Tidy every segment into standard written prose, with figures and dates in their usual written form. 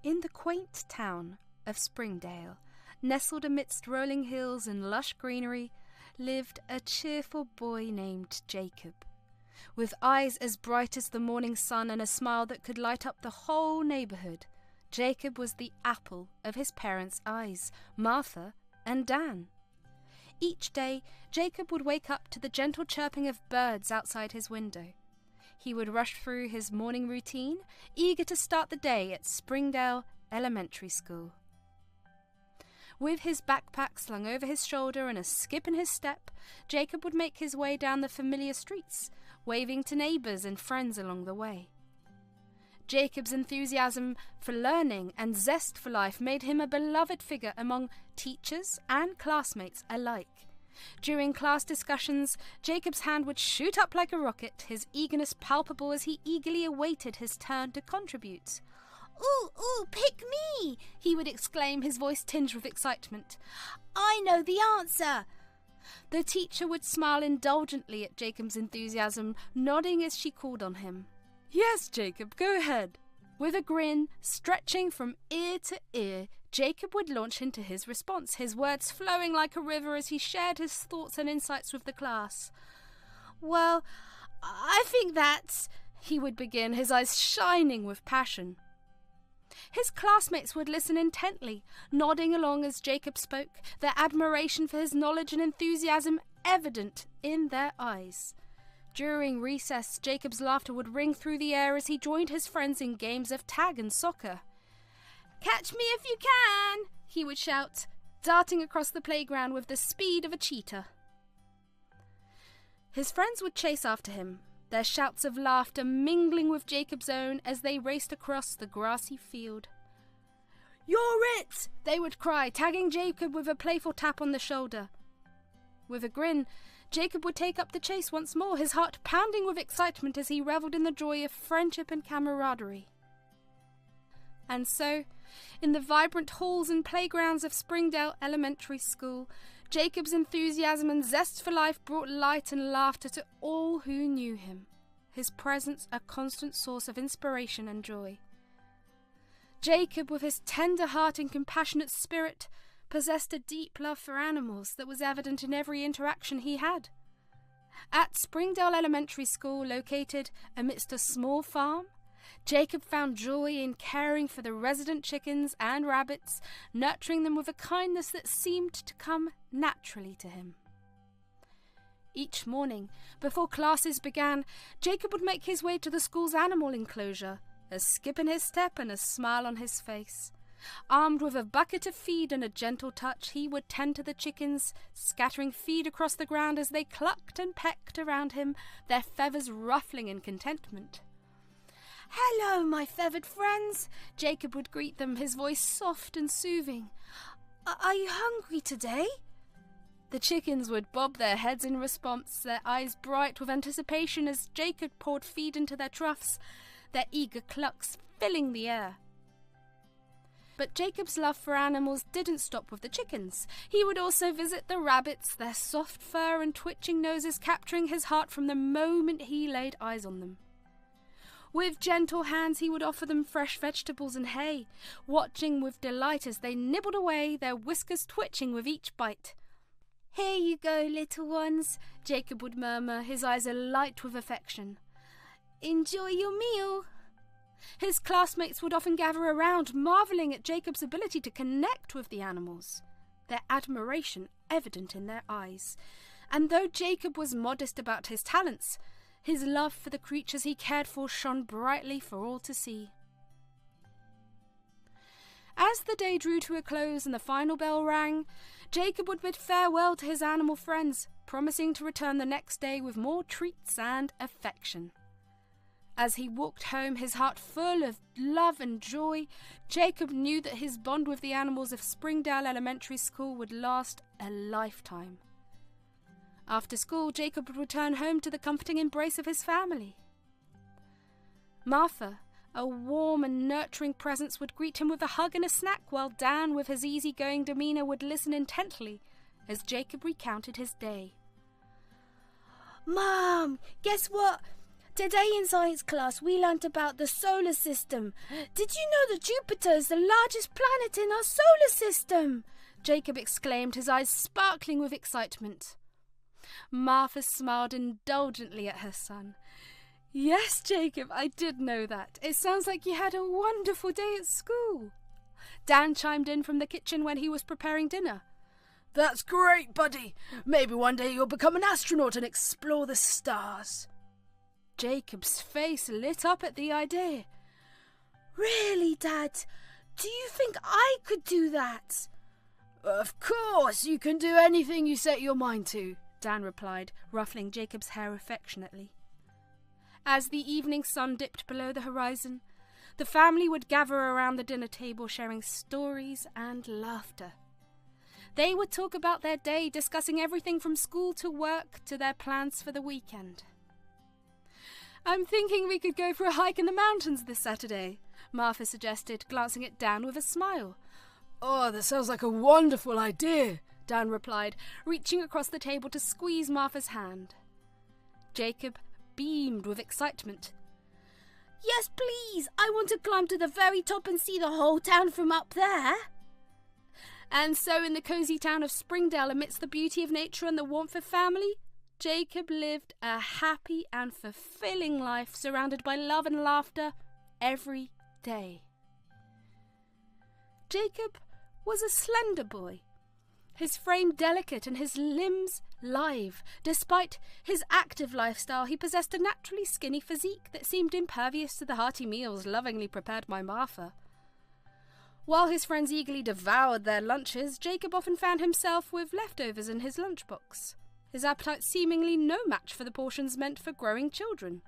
In the quaint town of Springdale, nestled amidst rolling hills and lush greenery, lived a cheerful boy named Jacob. With eyes as bright as the morning sun and a smile that could light up the whole neighbourhood, Jacob was the apple of his parents' eyes, Martha and Dan. Each day, Jacob would wake up to the gentle chirping of birds outside his window. He would rush through his morning routine, eager to start the day at Springdale Elementary School. With his backpack slung over his shoulder and a skip in his step, Jacob would make his way down the familiar streets, waving to neighbours and friends along the way. Jacob's enthusiasm for learning and zest for life made him a beloved figure among teachers and classmates alike. During class discussions, Jacob's hand would shoot up like a rocket, his eagerness palpable as he eagerly awaited his turn to contribute. "Ooh, ooh, pick me!" he would exclaim, his voice tinged with excitement. "I know the answer!" The teacher would smile indulgently at Jacob's enthusiasm, nodding as she called on him. "Yes, Jacob, go ahead." With a grin stretching from ear to ear, Jacob would launch into his response, his words flowing like a river as he shared his thoughts and insights with the class. "Well, I think that's," he would begin, his eyes shining with passion. His classmates would listen intently, nodding along as Jacob spoke, their admiration for his knowledge and enthusiasm evident in their eyes. During recess, Jacob's laughter would ring through the air as he joined his friends in games of tag and soccer. "Catch me if you can!" he would shout, darting across the playground with the speed of a cheetah. His friends would chase after him, their shouts of laughter mingling with Jacob's own as they raced across the grassy field. "You're it!" they would cry, tagging Jacob with a playful tap on the shoulder. With a grin, Jacob would take up the chase once more, his heart pounding with excitement as he revelled in the joy of friendship and camaraderie. And so, in the vibrant halls and playgrounds of Springdale Elementary School, Jacob's enthusiasm and zest for life brought light and laughter to all who knew him, his presence a constant source of inspiration and joy. Jacob, with his tender heart and compassionate spirit, possessed a deep love for animals that was evident in every interaction he had. At Springdale Elementary School, located amidst a small farm, Jacob found joy in caring for the resident chickens and rabbits, nurturing them with a kindness that seemed to come naturally to him. Each morning, before classes began, Jacob would make his way to the school's animal enclosure, a skip in his step and a smile on his face. Armed with a bucket of feed and a gentle touch, he would tend to the chickens, scattering feed across the ground as they clucked and pecked around him, their feathers ruffling in contentment. "Hello, my feathered friends," Jacob would greet them, his voice soft and soothing. "Are you hungry today?" The chickens would bob their heads in response, their eyes bright with anticipation as Jacob poured feed into their troughs, their eager clucks filling the air. But Jacob's love for animals didn't stop with the chickens. He would also visit the rabbits, their soft fur and twitching noses capturing his heart from the moment he laid eyes on them. With gentle hands he would offer them fresh vegetables and hay, watching with delight as they nibbled away, their whiskers twitching with each bite. "Here you go, little ones," Jacob would murmur, his eyes alight with affection. "Enjoy your meal." His classmates would often gather around, marvelling at Jacob's ability to connect with the animals, their admiration evident in their eyes. And though Jacob was modest about his talents, his love for the creatures he cared for shone brightly for all to see. As the day drew to a close and the final bell rang, Jacob would bid farewell to his animal friends, promising to return the next day with more treats and affection. As he walked home, his heart full of love and joy, Jacob knew that his bond with the animals of Springdale Elementary School would last a lifetime. After school, Jacob would return home to the comforting embrace of his family. Martha, a warm and nurturing presence, would greet him with a hug and a snack, while Dan, with his easygoing demeanour, would listen intently as Jacob recounted his day. "Mom, guess what? Today in science class we learnt about the solar system. Did you know that Jupiter is the largest planet in our solar system? Jacob exclaimed, his eyes sparkling with excitement. Martha smiled indulgently at her son. Yes, Jacob, I did know that. It sounds like you had a wonderful day at school. Dan chimed in from the kitchen when he was preparing dinner. That's great, buddy. Maybe one day you'll become an astronaut and explore the stars. Jacob's face lit up at the idea. Really, Dad? Do you think I could do that? Of course, you can do anything you set your mind to, Dan replied, ruffling Jacob's hair affectionately. As the evening sun dipped below the horizon, the family would gather around the dinner table sharing stories and laughter. They would talk about their day, discussing everything from school to work to their plans for the weekend. I'm thinking we could go for a hike in the mountains this Saturday, Martha suggested, glancing at Dan with a smile. Oh, that sounds like a wonderful idea, Dan replied, reaching across the table to squeeze Martha's hand. Jacob beamed with excitement. Yes, please. I want to climb to the very top and see the whole town from up there. And so in the cosy town of Springdale, amidst the beauty of nature and the warmth of family, Jacob lived a happy and fulfilling life surrounded by love and laughter every day. Jacob was a slender boy, his frame delicate and his limbs lithe. Despite his active lifestyle, he possessed a naturally skinny physique that seemed impervious to the hearty meals lovingly prepared by Martha. While his friends eagerly devoured their lunches, Jacob often found himself with leftovers in his lunchbox, his appetite seemingly no match for the portions meant for growing children.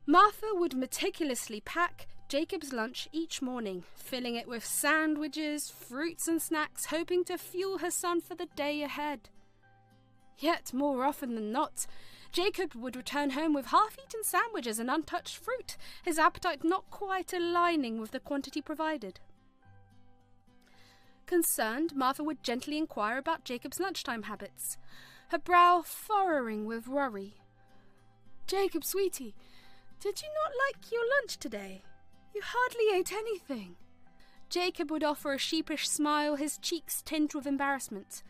Martha would meticulously pack Jacob's lunch each morning, filling it with sandwiches, fruits and snacks, hoping to fuel her son for the day ahead. Yet, more often than not, Jacob would return home with half-eaten sandwiches and untouched fruit, his appetite not quite aligning with the quantity provided. Concerned, Martha would gently inquire about Jacob's lunchtime habits, her brow furrowing with worry. Jacob, sweetie, did you not like your lunch today? You hardly ate anything. Jacob would offer a sheepish smile, his cheeks tinged with embarrassment.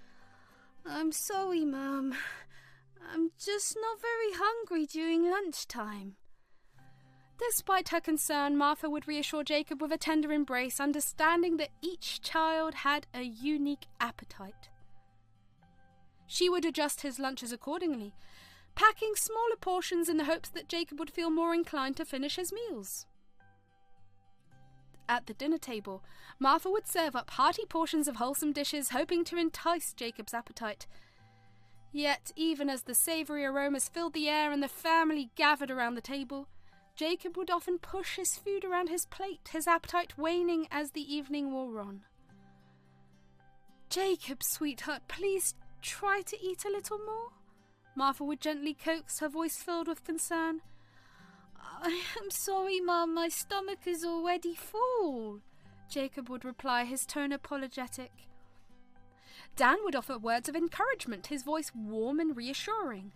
I'm sorry, Mum. I'm just not very hungry during lunchtime. Despite her concern, Martha would reassure Jacob with a tender embrace, understanding that each child had a unique appetite. She would adjust his lunches accordingly, packing smaller portions in the hopes that Jacob would feel more inclined to finish his meals. At the dinner table, Martha would serve up hearty portions of wholesome dishes, hoping to entice Jacob's appetite. Yet, even as the savoury aromas filled the air and the family gathered around the table, Jacob would often push his food around his plate, his appetite waning as the evening wore on. Jacob, sweetheart, please try to eat a little more, Martha would gently coax, her voice filled with concern. I am sorry, Mum, my stomach is already full, Jacob would reply, his tone apologetic. Dan would offer words of encouragement, his voice warm and reassuring.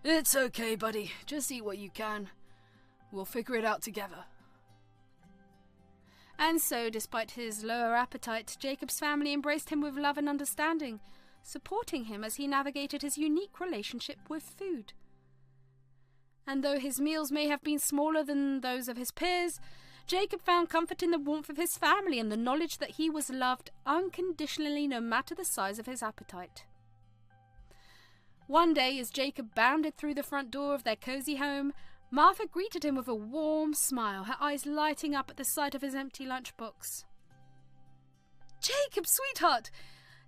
It's okay, buddy. Just eat what you can. We'll figure it out together. And so, despite his lower appetite, Jacob's family embraced him with love and understanding, supporting him as he navigated his unique relationship with food. And though his meals may have been smaller than those of his peers, Jacob found comfort in the warmth of his family and the knowledge that he was loved unconditionally no matter the size of his appetite. One day, as Jacob bounded through the front door of their cosy home, Martha greeted him with a warm smile, her eyes lighting up at the sight of his empty lunchbox. Jacob, sweetheart,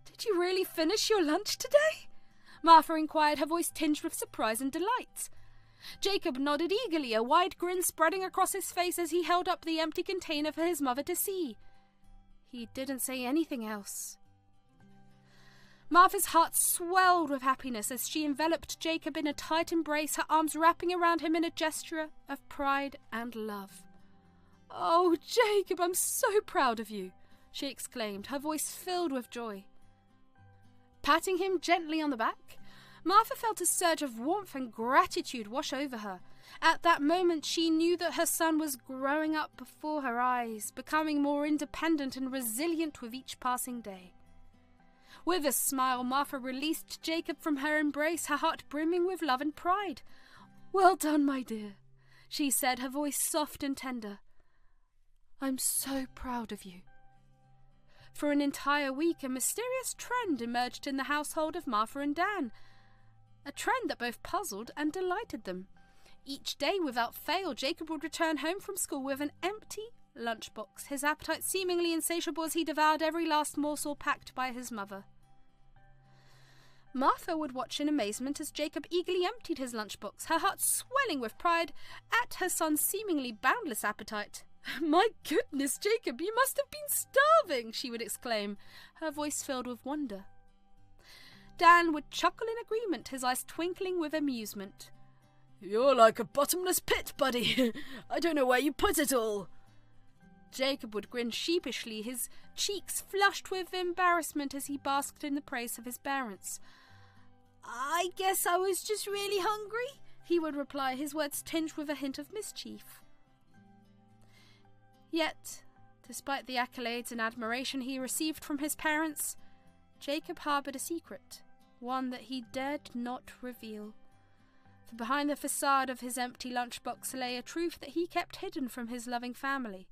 did you really finish your lunch today? Martha inquired, her voice tinged with surprise and delight. Jacob nodded eagerly, a wide grin spreading across his face as he held up the empty container for his mother to see. He didn't say anything else. Martha's heart swelled with happiness as she enveloped Jacob in a tight embrace, her arms wrapping around him in a gesture of pride and love. "Oh, Jacob, I'm so proud of you," she exclaimed, her voice filled with joy. Patting him gently on the back, Martha felt a surge of warmth and gratitude wash over her. At that moment she knew that her son was growing up before her eyes, becoming more independent and resilient with each passing day. With a smile, Martha released Jacob from her embrace, her heart brimming with love and pride. "Well done, my dear," she said, her voice soft and tender. "I'm so proud of you." For an entire week, a mysterious trend emerged in the household of Martha and Dan, a trend that both puzzled and delighted them. Each day, without fail, Jacob would return home from school with an empty lunchbox, his appetite seemingly insatiable as he devoured every last morsel packed by his mother. Martha would watch in amazement as Jacob eagerly emptied his lunchbox, her heart swelling with pride at her son's seemingly boundless appetite. "My goodness, Jacob, you must have been starving," she would exclaim, her voice filled with wonder. Dan would chuckle in agreement, his eyes twinkling with amusement. "You're like a bottomless pit, buddy. I don't know where you put it all." Jacob would grin sheepishly, his cheeks flushed with embarrassment as he basked in the praise of his parents. "I guess I was just really hungry," he would reply, his words tinged with a hint of mischief. Yet, despite the accolades and admiration he received from his parents, Jacob harboured a secret, one that he dared not reveal. For behind the facade of his empty lunchbox lay a truth that he kept hidden from his loving family.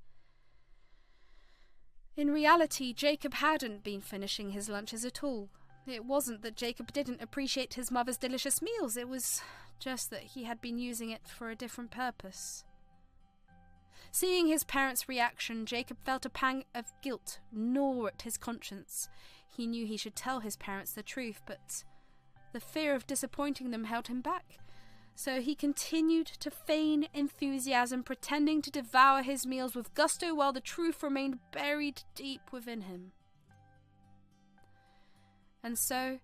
In reality, Jacob hadn't been finishing his lunches at all. It wasn't that Jacob didn't appreciate his mother's delicious meals, it was just that he had been using it for a different purpose. Seeing his parents' reaction, Jacob felt a pang of guilt gnaw at his conscience. He knew he should tell his parents the truth, but the fear of disappointing them held him back. So he continued to feign enthusiasm, pretending to devour his meals with gusto while the truth remained buried deep within him. And so,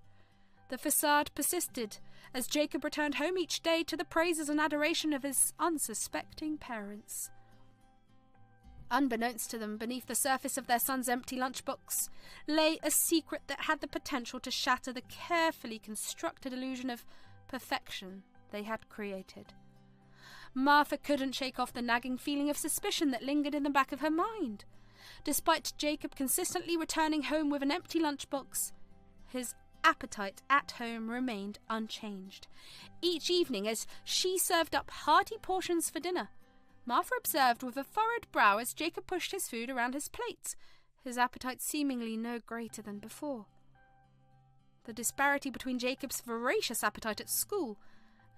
the facade persisted, as Jacob returned home each day to the praises and adoration of his unsuspecting parents. Unbeknownst to them, beneath the surface of their son's empty lunchbox lay a secret that had the potential to shatter the carefully constructed illusion of perfection they had created. Martha couldn't shake off the nagging feeling of suspicion that lingered in the back of her mind. Despite Jacob consistently returning home with an empty lunchbox, his appetite at home remained unchanged. Each evening, as she served up hearty portions for dinner, Martha observed with a furrowed brow as Jacob pushed his food around his plate, his appetite seemingly no greater than before. The disparity between Jacob's voracious appetite at school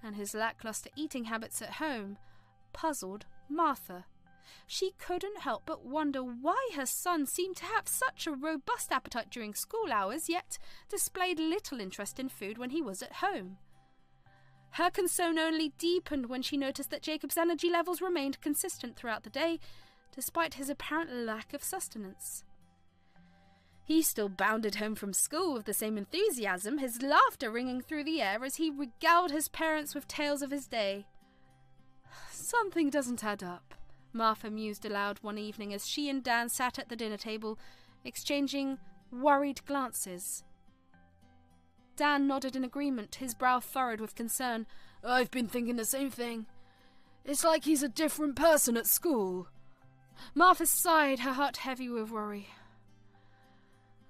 and his lackluster eating habits at home puzzled Martha. She couldn't help but wonder why her son seemed to have such a robust appetite during school hours, yet displayed little interest in food when he was at home. Her concern only deepened when she noticed that Jacob's energy levels remained consistent throughout the day, despite his apparent lack of sustenance. He still bounded home from school with the same enthusiasm, his laughter ringing through the air as he regaled his parents with tales of his day. "Something doesn't add up," Martha mused aloud one evening as she and Dan sat at the dinner table, exchanging worried glances. Dan nodded in agreement, his brow furrowed with concern. "I've been thinking the same thing. It's like he's a different person at school." Martha sighed, her heart heavy with worry.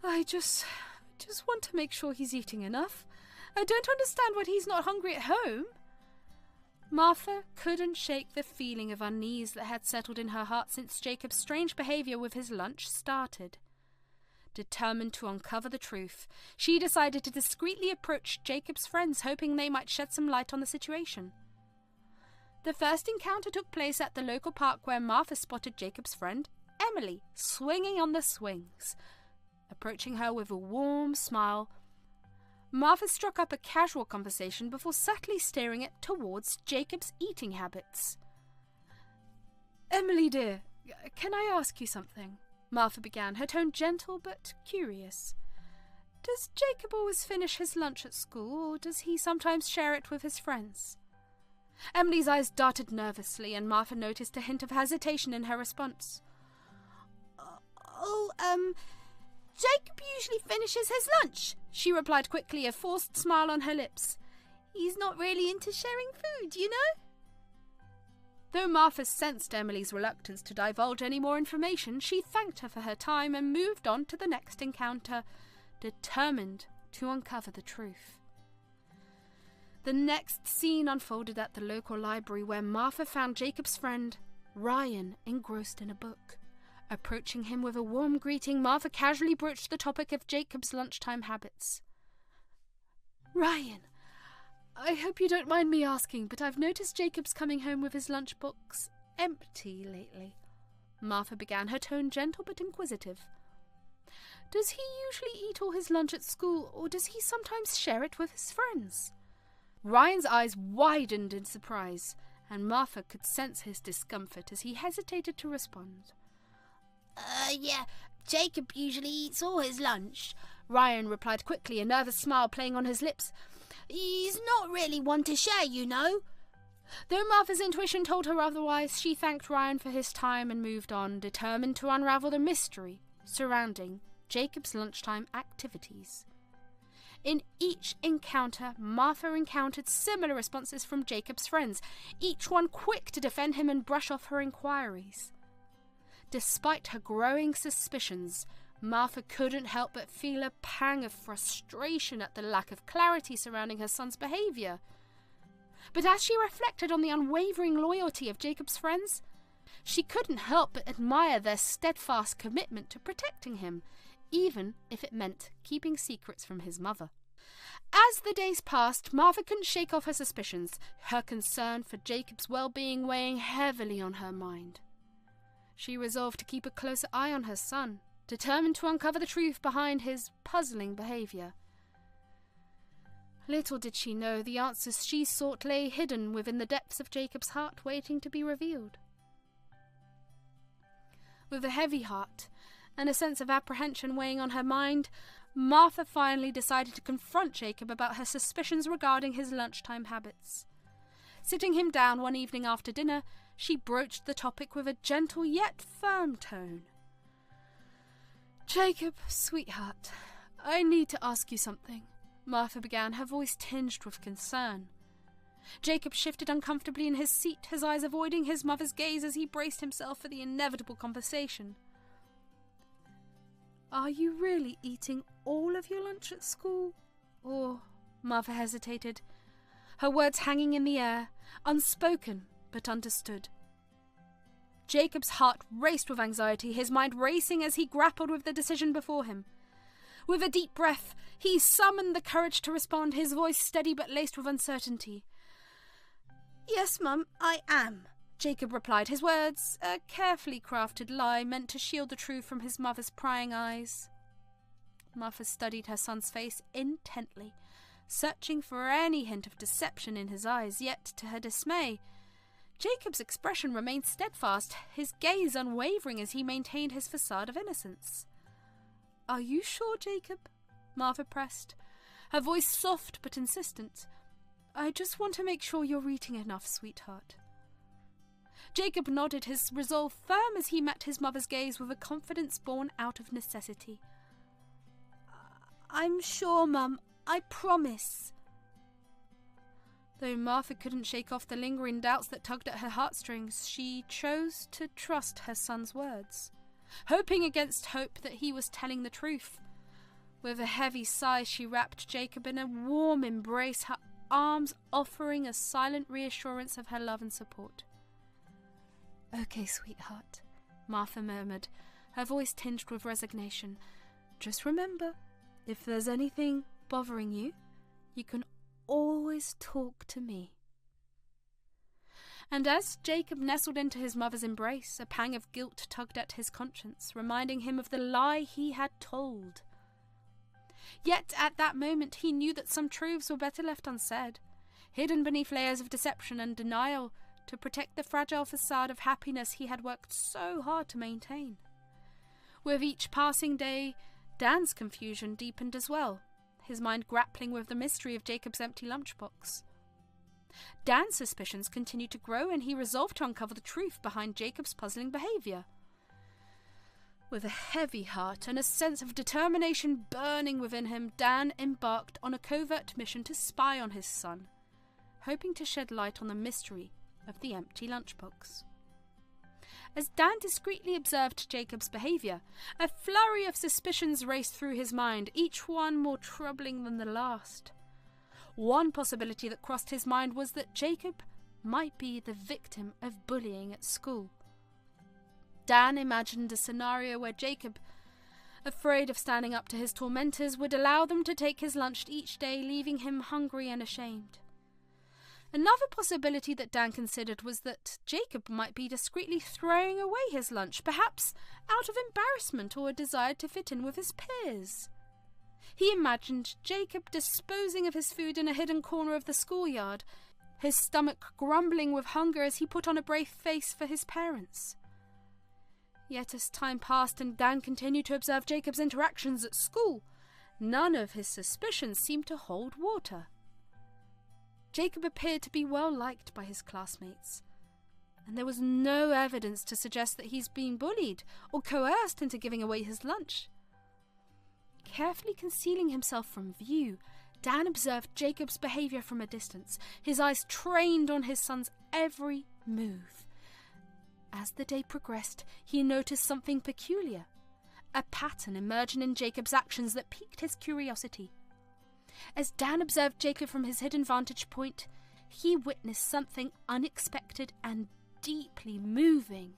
I just want to make sure he's eating enough. I don't understand why he's not hungry at home." Martha couldn't shake the feeling of unease that had settled in her heart since Jacob's strange behaviour with his lunch started. Determined to uncover the truth, she decided to discreetly approach Jacob's friends, hoping they might shed some light on the situation. The first encounter took place at the local park where Martha spotted Jacob's friend, Emily, swinging on the swings. Approaching her with a warm smile, Martha struck up a casual conversation before subtly steering it towards Jacob's eating habits. "Emily, dear, can I ask you something?" Martha began, her tone gentle but curious. "Does Jacob always finish his lunch at school, or does he sometimes share it with his friends?" Emily's eyes darted nervously, and Martha noticed a hint of hesitation in her response. Jacob usually finishes his lunch," she replied quickly, a forced smile on her lips. "He's not really into sharing food, you know?" Though Martha sensed Emily's reluctance to divulge any more information, she thanked her for her time and moved on to the next encounter, determined to uncover the truth. The next scene unfolded at the local library, where Martha found Jacob's friend, Ryan, engrossed in a book. Approaching him with a warm greeting, Martha casually broached the topic of Jacob's lunchtime habits. Ryan, I hope you don't mind me asking, but I've noticed Jacob's coming home with his lunchbox empty lately. Martha began, her tone gentle but inquisitive. Does he usually eat all his lunch at school, or does he sometimes share it with his friends? Ryan's eyes widened in surprise, and Martha could sense his discomfort as he hesitated to respond. Yeah, Jacob usually eats all his lunch, Ryan replied quickly, a nervous smile playing on his lips. He's not really one to share, you know. Though Martha's intuition told her otherwise, she thanked Ryan for his time and moved on, determined to unravel the mystery surrounding Jacob's lunchtime activities. In each encounter, Martha encountered similar responses from Jacob's friends, each one quick to defend him and brush off her inquiries. Despite her growing suspicions, Martha couldn't help but feel a pang of frustration at the lack of clarity surrounding her son's behaviour. But as she reflected on the unwavering loyalty of Jacob's friends, she couldn't help but admire their steadfast commitment to protecting him, even if it meant keeping secrets from his mother. As the days passed, Martha couldn't shake off her suspicions, her concern for Jacob's well-being weighing heavily on her mind. She resolved to keep a closer eye on her son, determined to uncover the truth behind his puzzling behaviour. Little did she know the answers she sought lay hidden within the depths of Jacob's heart, waiting to be revealed. With a heavy heart and a sense of apprehension weighing on her mind, Martha finally decided to confront Jacob about her suspicions regarding his lunchtime habits. Sitting him down one evening after dinner, she broached the topic with a gentle yet firm tone. Jacob, sweetheart, I need to ask you something, Martha began, her voice tinged with concern. Jacob shifted uncomfortably in his seat, his eyes avoiding his mother's gaze as he braced himself for the inevitable conversation. Are you really eating all of your lunch at school? Or, Martha hesitated, her words hanging in the air, unspoken but understood. Jacob's heart raced with anxiety, his mind racing as he grappled with the decision before him. With a deep breath, he summoned the courage to respond, his voice steady but laced with uncertainty. Yes, Mum, I am, Jacob replied, his words a carefully crafted lie meant to shield the truth from his mother's prying eyes. Martha studied her son's face intently, searching for any hint of deception in his eyes, yet, to her dismay, Jacob's expression remained steadfast, his gaze unwavering as he maintained his facade of innocence. Are you sure, Jacob? Martha pressed, her voice soft but insistent. I just want to make sure you're eating enough, sweetheart. Jacob nodded, his resolve firm as he met his mother's gaze with a confidence born out of necessity. I'm sure, Mum. I promise. Though Martha couldn't shake off the lingering doubts that tugged at her heartstrings, she chose to trust her son's words, hoping against hope that he was telling the truth. With a heavy sigh, she wrapped Jacob in a warm embrace, her arms offering a silent reassurance of her love and support. Okay, sweetheart, Martha murmured, her voice tinged with resignation. Just remember, if there's anything bothering you, you can always talk to me. And as Jacob nestled into his mother's embrace, a pang of guilt tugged at his conscience, reminding him of the lie he had told. Yet at that moment he knew that some truths were better left unsaid, hidden beneath layers of deception and denial to protect the fragile facade of happiness he had worked so hard to maintain. With each passing day, Dan's confusion deepened as well, his mind grappling with the mystery of Jacob's empty lunchbox. Dan's suspicions continued to grow, and he resolved to uncover the truth behind Jacob's puzzling behaviour. With a heavy heart and a sense of determination burning within him, Dan embarked on a covert mission to spy on his son, hoping to shed light on the mystery of the empty lunchbox. As Dan discreetly observed Jacob's behaviour, a flurry of suspicions raced through his mind, each one more troubling than the last. One possibility that crossed his mind was that Jacob might be the victim of bullying at school. Dan imagined a scenario where Jacob, afraid of standing up to his tormentors, would allow them to take his lunch each day, leaving him hungry and ashamed. Another possibility that Dan considered was that Jacob might be discreetly throwing away his lunch, perhaps out of embarrassment or a desire to fit in with his peers. He imagined Jacob disposing of his food in a hidden corner of the schoolyard, his stomach grumbling with hunger as he put on a brave face for his parents. Yet as time passed and Dan continued to observe Jacob's interactions at school, none of his suspicions seemed to hold water. Jacob appeared to be well liked by his classmates, and there was no evidence to suggest that he's been bullied or coerced into giving away his lunch. Carefully concealing himself from view, Dan observed Jacob's behaviour from a distance, his eyes trained on his son's every move. As the day progressed, he noticed something peculiar, a pattern emerging in Jacob's actions that piqued his curiosity. As Dan observed Jacob from his hidden vantage point, he witnessed something unexpected and deeply moving.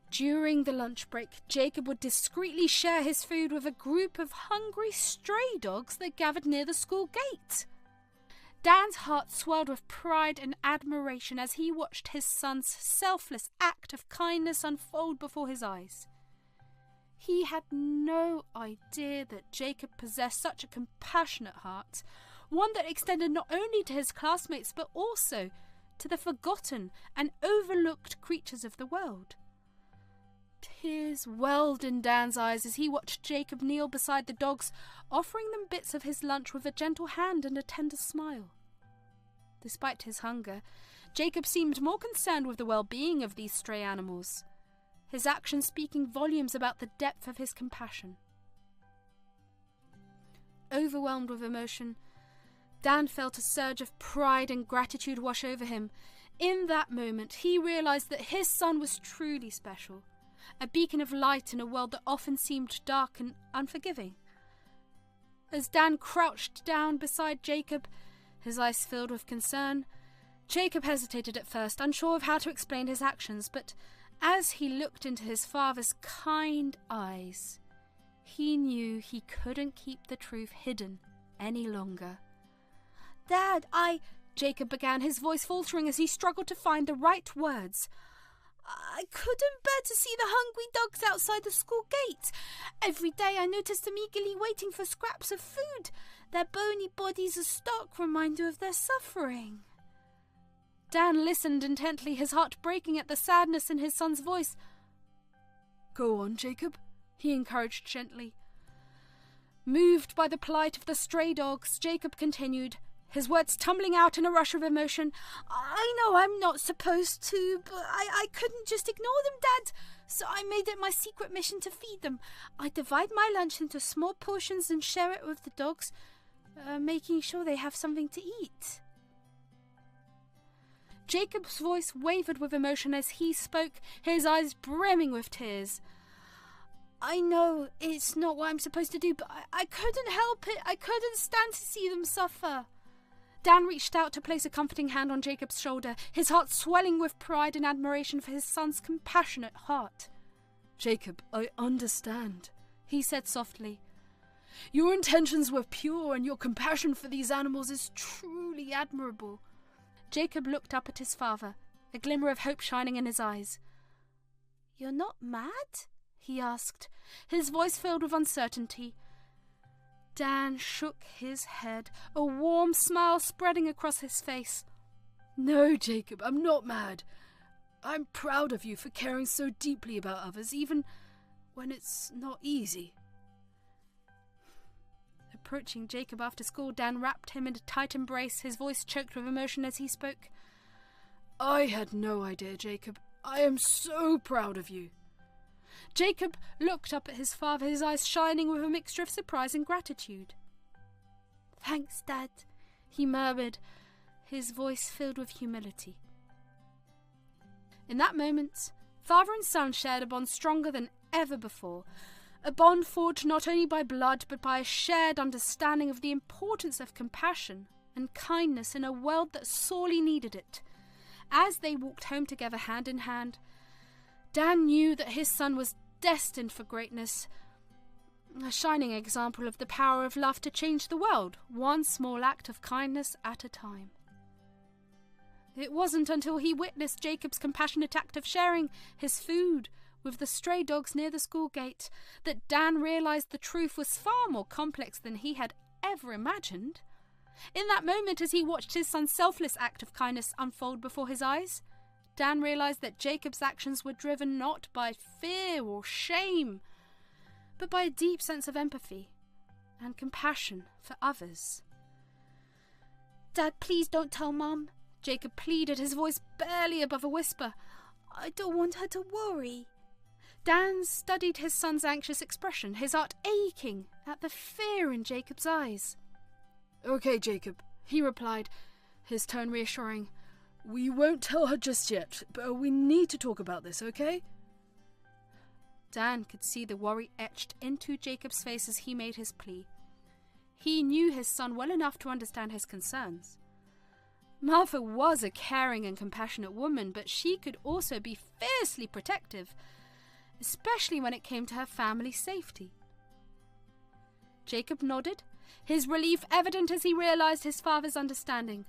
During the lunch break, Jacob would discreetly share his food with a group of hungry stray dogs that gathered near the school gate. Dan's heart swelled with pride and admiration as he watched his son's selfless act of kindness unfold before his eyes. He had no idea that Jacob possessed such a compassionate heart, one that extended not only to his classmates but also to the forgotten and overlooked creatures of the world. Tears welled in Dan's eyes as he watched Jacob kneel beside the dogs, offering them bits of his lunch with a gentle hand and a tender smile. Despite his hunger, Jacob seemed more concerned with the well-being of these stray animals, his actions speaking volumes about the depth of his compassion. Overwhelmed with emotion, Dan felt a surge of pride and gratitude wash over him. In that moment, he realized that his son was truly special, a beacon of light in a world that often seemed dark and unforgiving. As Dan crouched down beside Jacob, his eyes filled with concern, Jacob hesitated at first, unsure of how to explain his actions, but as he looked into his father's kind eyes, he knew he couldn't keep the truth hidden any longer. Dad, Jacob began, his voice faltering as he struggled to find the right words. I couldn't bear to see the hungry dogs outside the school gate. Every day I noticed them eagerly waiting for scraps of food. Their bony bodies a stark reminder of their suffering. Dan listened intently, his heart breaking at the sadness in his son's voice. Go on, Jacob, he encouraged gently. Moved by the plight of the stray dogs, Jacob continued, his words tumbling out in a rush of emotion. I know I'm not supposed to, but I couldn't just ignore them, Dad. So I made it my secret mission to feed them. I divide my lunch into small portions and share it with the dogs, making sure they have something to eat. Jacob's voice wavered with emotion as he spoke, his eyes brimming with tears. I know it's not what I'm supposed to do, but I couldn't help it. I couldn't stand to see them suffer. Dan reached out to place a comforting hand on Jacob's shoulder, his heart swelling with pride and admiration for his son's compassionate heart. Jacob, I understand, he said softly. Your intentions were pure and your compassion for these animals is truly admirable. Jacob looked up at his father, a glimmer of hope shining in his eyes. You're not mad? He asked, his voice filled with uncertainty. Dan shook his head, a warm smile spreading across his face. No, Jacob, I'm not mad. I'm proud of you for caring so deeply about others, even when it's not easy. Approaching Jacob after school, Dan wrapped him in a tight embrace, his voice choked with emotion as he spoke. I had no idea, Jacob. I am so proud of you. Jacob looked up at his father, his eyes shining with a mixture of surprise and gratitude. Thanks, Dad, he murmured, his voice filled with humility. In that moment, father and son shared a bond stronger than ever before, a bond forged not only by blood but by a shared understanding of the importance of compassion and kindness in a world that sorely needed it. As they walked home together hand in hand, Dan knew that his son was destined for greatness, a shining example of the power of love to change the world, one small act of kindness at a time. It wasn't until he witnessed Jacob's compassionate act of sharing his food with the stray dogs near the school gate that Dan realized the truth was far more complex than he had ever imagined. In that moment, as he watched his son's selfless act of kindness unfold before his eyes, Dan realized that Jacob's actions were driven not by fear or shame, but by a deep sense of empathy and compassion for others. Dad, please don't tell Mum, Jacob pleaded, his voice barely above a whisper. I don't want her to worry. Dan studied his son's anxious expression, his heart aching at the fear in Jacob's eyes. Okay, Jacob, he replied, his tone reassuring. We won't tell her just yet, but we need to talk about this, okay? Dan could see the worry etched into Jacob's face as he made his plea. He knew his son well enough to understand his concerns. Martha was a caring and compassionate woman, but she could also be fiercely protective, especially when it came to her family's safety. Jacob nodded, his relief evident as he realized his father's understanding.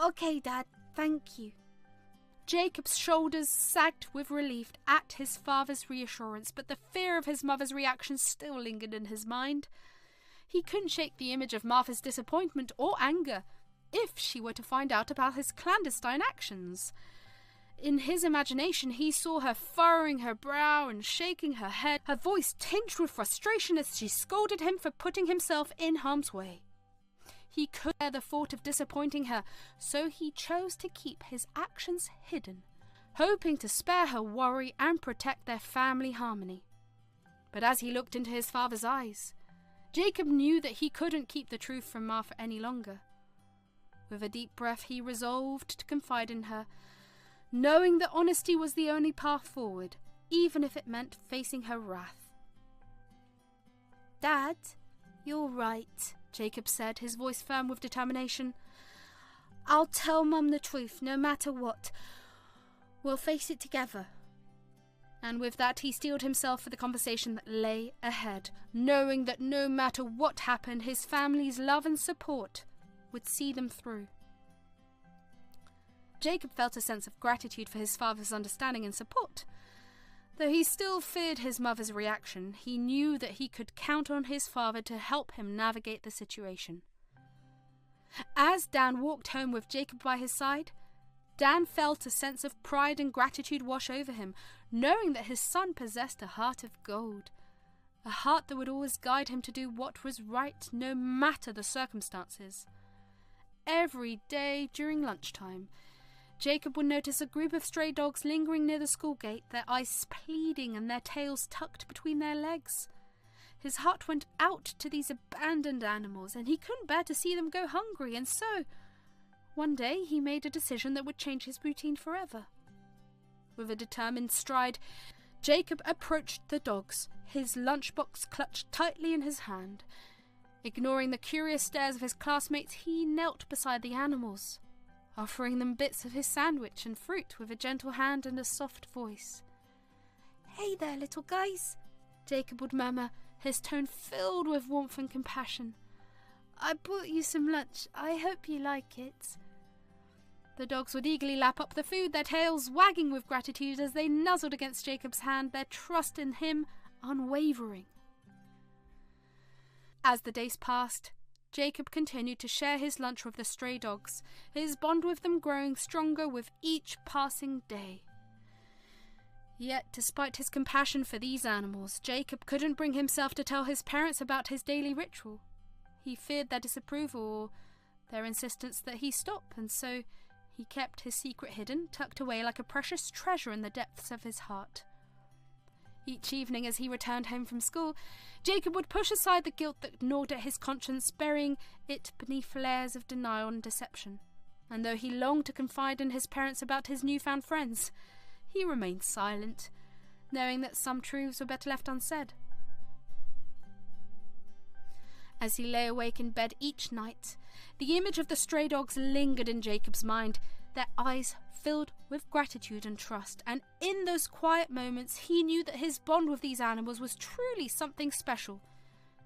Okay, Dad, thank you. Jacob's shoulders sagged with relief at his father's reassurance, but the fear of his mother's reaction still lingered in his mind. He couldn't shake the image of Martha's disappointment or anger if she were to find out about his clandestine actions. In his imagination, he saw her furrowing her brow and shaking her head, her voice tinged with frustration as she scolded him for putting himself in harm's way. He could bear the thought of disappointing her, so he chose to keep his actions hidden, hoping to spare her worry and protect their family harmony. But as he looked into his father's eyes, Jacob knew that he couldn't keep the truth from Martha any longer. With a deep breath, he resolved to confide in her, knowing that honesty was the only path forward, even if it meant facing her wrath. Dad, you're right, Jacob said, his voice firm with determination. I'll tell Mum the truth, no matter what. We'll face it together. And with that, he steeled himself for the conversation that lay ahead, knowing that no matter what happened, his family's love and support would see them through. Jacob felt a sense of gratitude for his father's understanding and support. Though he still feared his mother's reaction, he knew that he could count on his father to help him navigate the situation. As Dan walked home with Jacob by his side, Dan felt a sense of pride and gratitude wash over him, knowing that his son possessed a heart of gold, a heart that would always guide him to do what was right no matter the circumstances. Every day during lunchtime, Jacob would notice a group of stray dogs lingering near the school gate, their eyes pleading and their tails tucked between their legs. His heart went out to these abandoned animals, and he couldn't bear to see them go hungry, and so, one day, he made a decision that would change his routine forever. With a determined stride, Jacob approached the dogs, his lunchbox clutched tightly in his hand. Ignoring the curious stares of his classmates, he knelt beside the animals, offering them bits of his sandwich and fruit with a gentle hand and a soft voice. Hey there, little guys, Jacob would murmur, his tone filled with warmth and compassion. I brought you some lunch. I hope you like it. The dogs would eagerly lap up the food, their tails wagging with gratitude as they nuzzled against Jacob's hand, their trust in him unwavering. As the days passed, Jacob continued to share his lunch with the stray dogs, his bond with them growing stronger with each passing day. Yet, despite his compassion for these animals, Jacob couldn't bring himself to tell his parents about his daily ritual. He feared their disapproval or their insistence that he stop, and so he kept his secret hidden, tucked away like a precious treasure in the depths of his heart. Each evening as he returned home from school, Jacob would push aside the guilt that gnawed at his conscience, burying it beneath layers of denial and deception. and though he longed to confide in his parents about his newfound friends, he remained silent, knowing that some truths were better left unsaid. As he lay awake in bed each night, the image of the stray dogs lingered in Jacob's mind, their eyes filled with gratitude and trust, and in those quiet moments he knew that his bond with these animals was truly something special,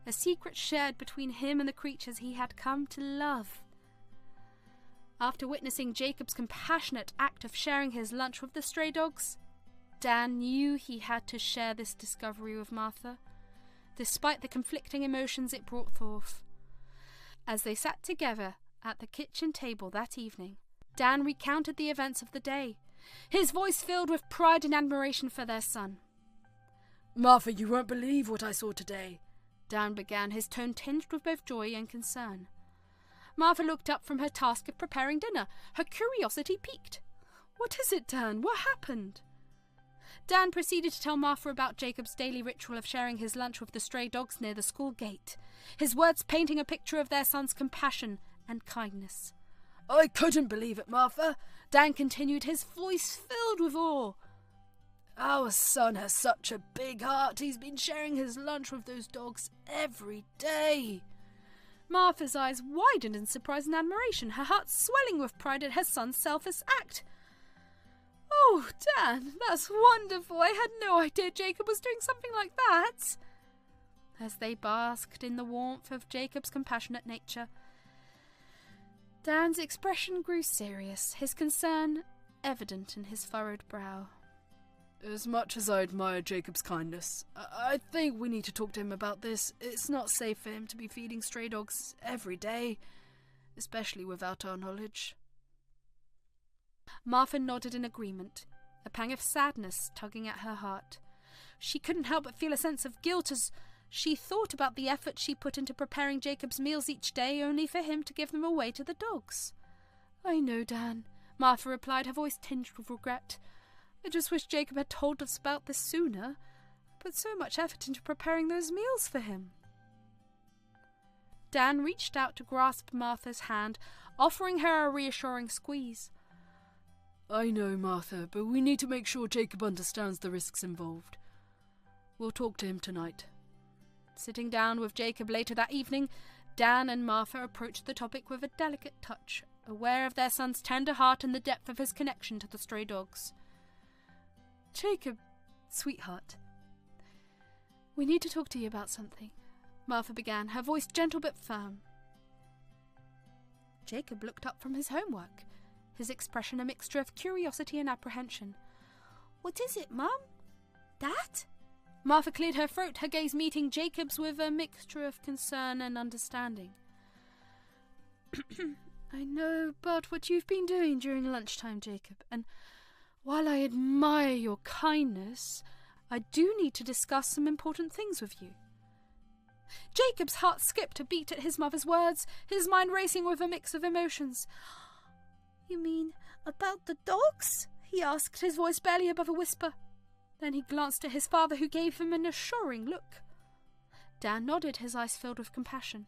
a secret shared between him and the creatures he had come to love. After witnessing Jacob's compassionate act of sharing his lunch with the stray dogs, Dan knew he had to share this discovery with Martha, despite the conflicting emotions it brought forth. As they sat together at the kitchen table that evening, Dan recounted the events of the day, his voice filled with pride and admiration for their son. "Martha, you won't believe what I saw today," Dan began, his tone tinged with both joy and concern. Martha looked up from her task of preparing dinner, her curiosity piqued. "What is it, Dan? What happened?" Dan proceeded to tell Martha about Jacob's daily ritual of sharing his lunch with the stray dogs near the school gate, his words painting a picture of their son's compassion and kindness. "I couldn't believe it, Martha," Dan continued, his voice filled with awe. "Our son has such a big heart. He's been sharing his lunch with those dogs every day." Martha's eyes widened in surprise and admiration, her heart swelling with pride at her son's selfless act. "Oh, Dan, that's wonderful. I had no idea Jacob was doing something like that." As they basked in the warmth of Jacob's compassionate nature, Dan's expression grew serious, his concern evident in his furrowed brow. "As much as I admire Jacob's kindness, I think we need to talk to him about this. It's not safe for him to be feeding stray dogs every day, especially without our knowledge." Martha nodded in agreement, a pang of sadness tugging at her heart. She couldn't help but feel a sense of guilt as she thought about the effort she put into preparing Jacob's meals each day, only for him to give them away to the dogs. "I know, Dan," Martha replied, her voice tinged with regret. "I just wish Jacob had told us about this sooner. I put so much effort into preparing those meals for him." Dan reached out to grasp Martha's hand, offering her a reassuring squeeze. "I know, Martha, but we need to make sure Jacob understands the risks involved. We'll talk to him tonight." Sitting down with Jacob later that evening, Dan and Martha approached the topic with a delicate touch, aware of their son's tender heart and the depth of his connection to the stray dogs. "Jacob, sweetheart, we need to talk to you about something," Martha began, her voice gentle but firm. Jacob looked up from his homework, his expression a mixture of curiosity and apprehension. "What is it, Mum? Dad?" Martha cleared her throat, her gaze meeting Jacob's with a mixture of concern and understanding. "I know about what you've been doing during lunchtime, Jacob, and while I admire your kindness, I do need to discuss some important things with you." Jacob's heart skipped a beat at his mother's words, his mind racing with a mix of emotions. "You mean about the dogs?" he asked, his voice barely above a whisper. Then he glanced at his father, who gave him an assuring look. Dan nodded, his eyes filled with compassion.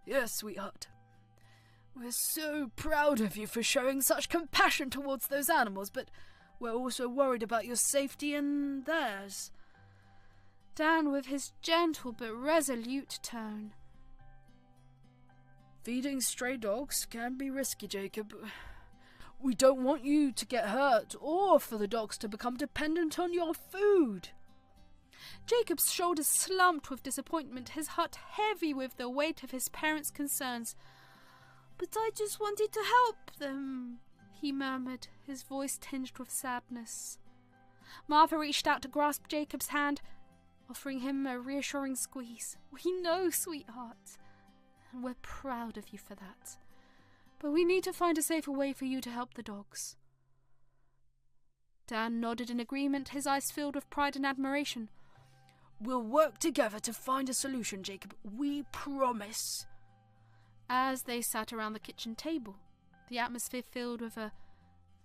"Yes, sweetheart. We're so proud of you for showing such compassion towards those animals, but we're also worried about your safety and theirs." Dan, with his gentle but resolute tone. "Feeding stray dogs can be risky, Jacob. We don't want you to get hurt or for the dogs to become dependent on your food." Jacob's shoulders slumped with disappointment, his heart heavy with the weight of his parents' concerns. "But I just wanted to help them," he murmured, his voice tinged with sadness. Martha reached out to grasp Jacob's hand, offering him a reassuring squeeze. "We know, sweetheart, and we're proud of you for that. But we need to find a safer way for you to help the dogs." Dan nodded in agreement, his eyes filled with pride and admiration. "We'll work together to find a solution, Jacob. We promise." As they sat around the kitchen table, the atmosphere filled with a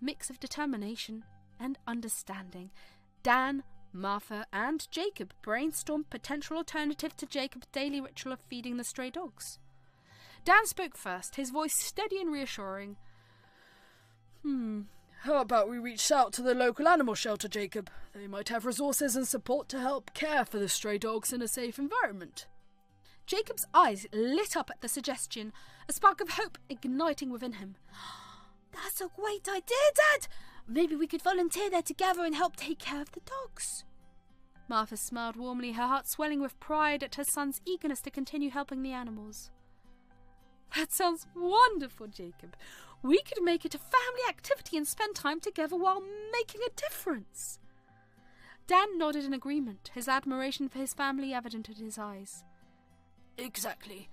mix of determination and understanding, Dan, Martha, and Jacob brainstormed potential alternatives to Jacob's daily ritual of feeding the stray dogs. Dan spoke first, his voice steady and reassuring. How about we reach out to the local animal shelter, Jacob? They might have resources and support to help care for the stray dogs in a safe environment. Jacob's eyes lit up at the suggestion, a spark of hope igniting within him. That's a great idea, Dad! Maybe we could volunteer there together and help take care of the dogs. Martha smiled warmly, her heart swelling with pride at her son's eagerness to continue helping the animals. That sounds wonderful, Jacob. We could make it a family activity and spend time together while making a difference. Dan nodded in agreement, his admiration for his family evident in his eyes. Exactly.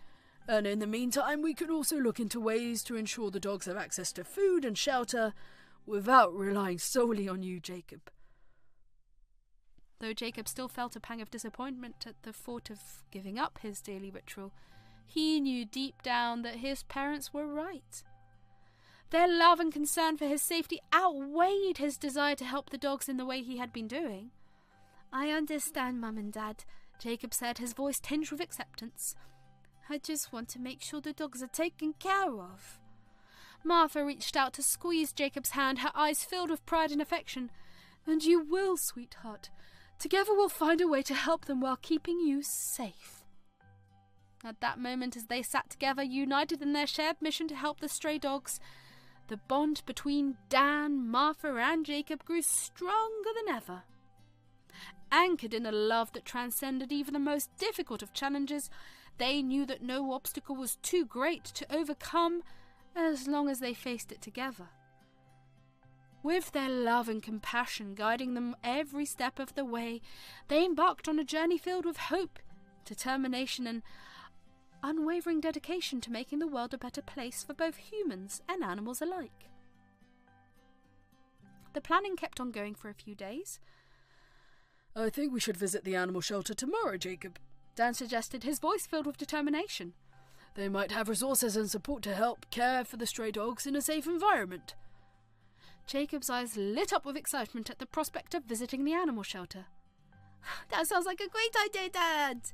And in the meantime, we can also look into ways to ensure the dogs have access to food and shelter without relying solely on you, Jacob. Though Jacob still felt a pang of disappointment at the thought of giving up his daily ritual, he knew deep down that his parents were right. Their love and concern for his safety outweighed his desire to help the dogs in the way he had been doing. I understand, Mum and Dad, Jacob said, his voice tinged with acceptance. I just want to make sure the dogs are taken care of. Martha reached out to squeeze Jacob's hand, her eyes filled with pride and affection. And you will, sweetheart. Together we'll find a way to help them while keeping you safe. At that moment, as they sat together, united in their shared mission to help the stray dogs, the bond between Dan, Martha and Jacob grew stronger than ever. Anchored in a love that transcended even the most difficult of challenges, they knew that no obstacle was too great to overcome as long as they faced it together. With their love and compassion guiding them every step of the way, they embarked on a journey filled with hope, determination and unwavering dedication to making the world a better place for both humans and animals alike. The planning kept on going for a few days. I think we should visit the animal shelter tomorrow, Jacob, Dan suggested, his voice filled with determination. They might have resources and support to help care for the stray dogs in a safe environment. Jacob's eyes lit up with excitement at the prospect of visiting the animal shelter. That sounds like a great idea, Dad.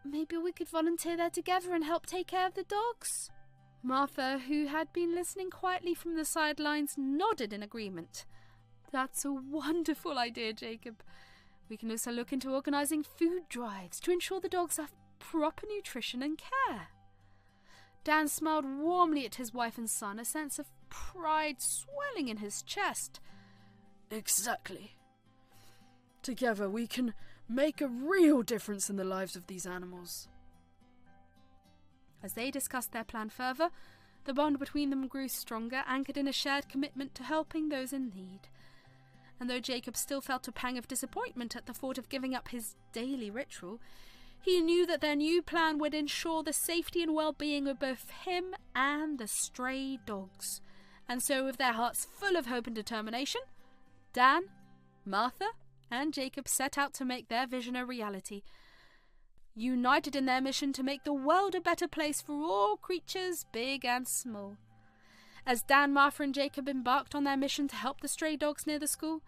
Maybe we could volunteer there together and help take care of the dogs. Martha, who had been listening quietly from the sidelines, nodded in agreement. That's a wonderful idea, Jacob. We can also look into organising food drives to ensure the dogs have proper nutrition and care. Dan smiled warmly at his wife and son, a sense of pride swelling in his chest. Exactly. Together we can make a real difference in the lives of these animals. As they discussed their plan further, the bond between them grew stronger, anchored in a shared commitment to helping those in need. And though Jacob still felt a pang of disappointment at the thought of giving up his daily ritual, he knew that their new plan would ensure the safety and well-being of both him and the stray dogs. And so, with their hearts full of hope and determination, Dan, Martha, and Jacob set out to make their vision a reality, united in their mission to make the world a better place for all creatures, big and small. As Dan, Martha, and Jacob embarked on their mission to help the stray dogs near the school,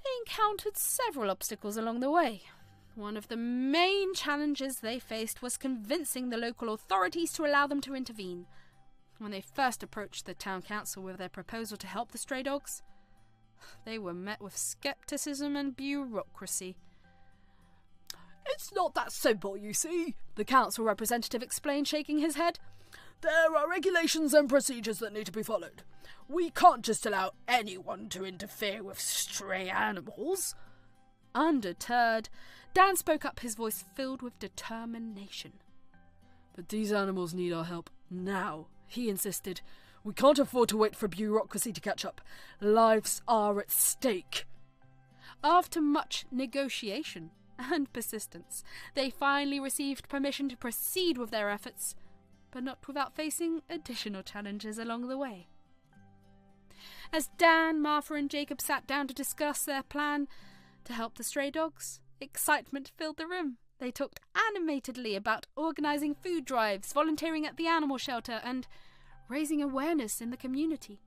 they encountered several obstacles along the way. One of the main challenges they faced was convincing the local authorities to allow them to intervene. When they first approached the town council with their proposal to help the stray dogs, they were met with scepticism and bureaucracy. It's not that simple, you see, the council representative explained, shaking his head. There are regulations and procedures that need to be followed. We can't just allow anyone to interfere with stray animals. Undeterred, Dan spoke up, his voice filled with determination. But these animals need our help now, he insisted. We can't afford to wait for bureaucracy to catch up. Lives are at stake. After much negotiation and persistence, they finally received permission to proceed with their efforts, but not without facing additional challenges along the way. As Dan, Martha, and Jacob sat down to discuss their plan to help the stray dogs, excitement filled the room. They talked animatedly about organising food drives, volunteering at the animal shelter, and raising awareness in the community.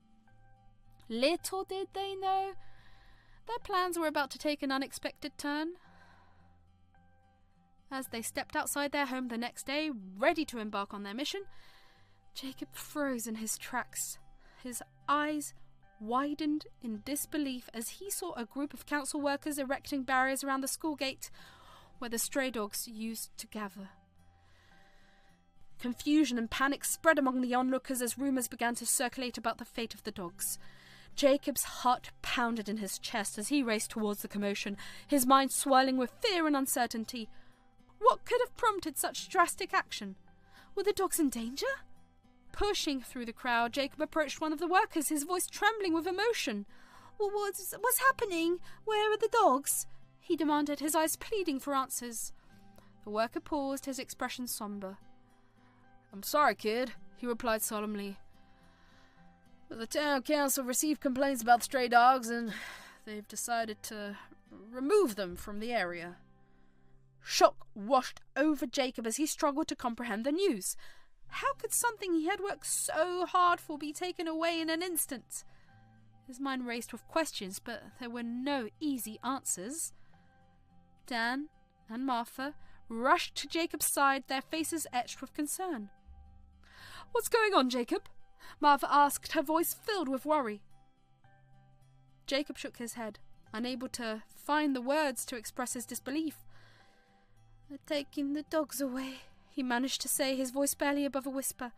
Little did they know, their plans were about to take an unexpected turn. As they stepped outside their home the next day, ready to embark on their mission, Jacob froze in his tracks. His eyes widened in disbelief as he saw a group of council workers erecting barriers around the school gate where the stray dogs used to gather. Confusion and panic spread among the onlookers as rumours began to circulate about the fate of the dogs. Jacob's heart pounded in his chest as he raced towards the commotion, his mind swirling with fear and uncertainty. What could have prompted such drastic action? Were the dogs in danger? Pushing through the crowd, Jacob approached one of the workers, his voice trembling with emotion. Well, what's happening? Where are the dogs? He demanded, his eyes pleading for answers. The worker paused, his expression sombre. I'm sorry, kid, he replied solemnly. The town council received complaints about stray dogs and they've decided to remove them from the area. Shock washed over Jacob as he struggled to comprehend the news. How could something he had worked so hard for be taken away in an instant? His mind raced with questions, but there were no easy answers. Dan and Martha rushed to Jacob's side, their faces etched with concern. "What's going on, Jacob?" Martha asked, her voice filled with worry. Jacob shook his head, unable to find the words to express his disbelief. "They're taking the dogs away," he managed to say, his voice barely above a whisper.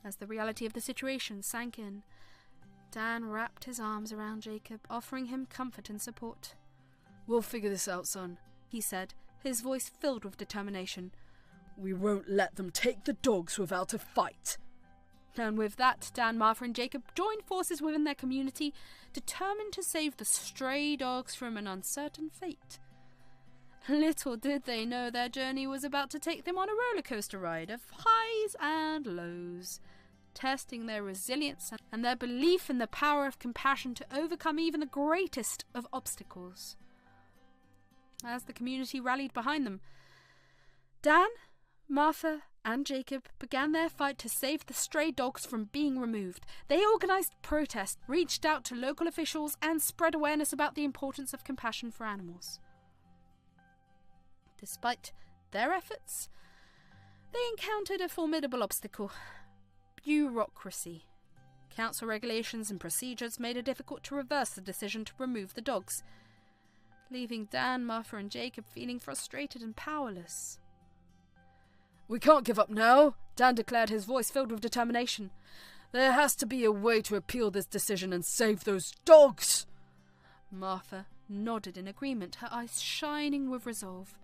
As the reality of the situation sank in, Dan wrapped his arms around Jacob, offering him comfort and support. "We'll figure this out, son," he said, his voice filled with determination. "We won't let them take the dogs without a fight." And with that, Dan, Martha and Jacob joined forces within their community, determined to save the stray dogs from an uncertain fate. Little did they know their journey was about to take them on a roller coaster ride of highs and lows, testing their resilience and their belief in the power of compassion to overcome even the greatest of obstacles. As the community rallied behind them, Dan, Martha and Jacob began their fight to save the stray dogs from being removed. They organised protests, reached out to local officials and spread awareness about the importance of compassion for animals. Despite their efforts, they encountered a formidable obstacle: bureaucracy. Council regulations and procedures made it difficult to reverse the decision to remove the dogs, leaving Dan, Martha and Jacob feeling frustrated and powerless. "We can't give up now," Dan declared, his voice filled with determination. "There has to be a way to appeal this decision and save those dogs." Martha nodded in agreement, her eyes shining with resolve.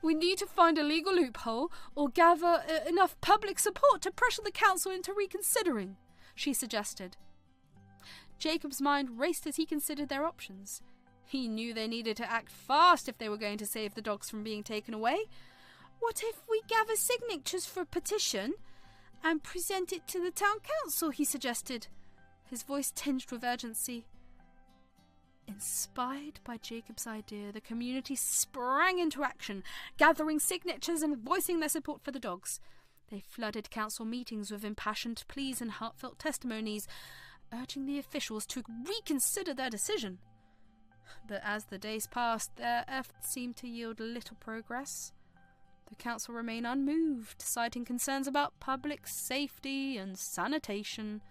"We need to find a legal loophole or gather enough public support to pressure the council into reconsidering," she suggested. Jacob's mind raced as he considered their options. He knew they needed to act fast if they were going to save the dogs from being taken away. "What if we gather signatures for a petition and present it to the town council?" he suggested, his voice tinged with urgency. Inspired by Jacob's idea, the community sprang into action, gathering signatures and voicing their support for the dogs. They flooded council meetings with impassioned pleas and heartfelt testimonies, urging the officials to reconsider their decision. But as the days passed, their efforts seemed to yield little progress. The council remained unmoved, citing concerns about public safety and sanitation.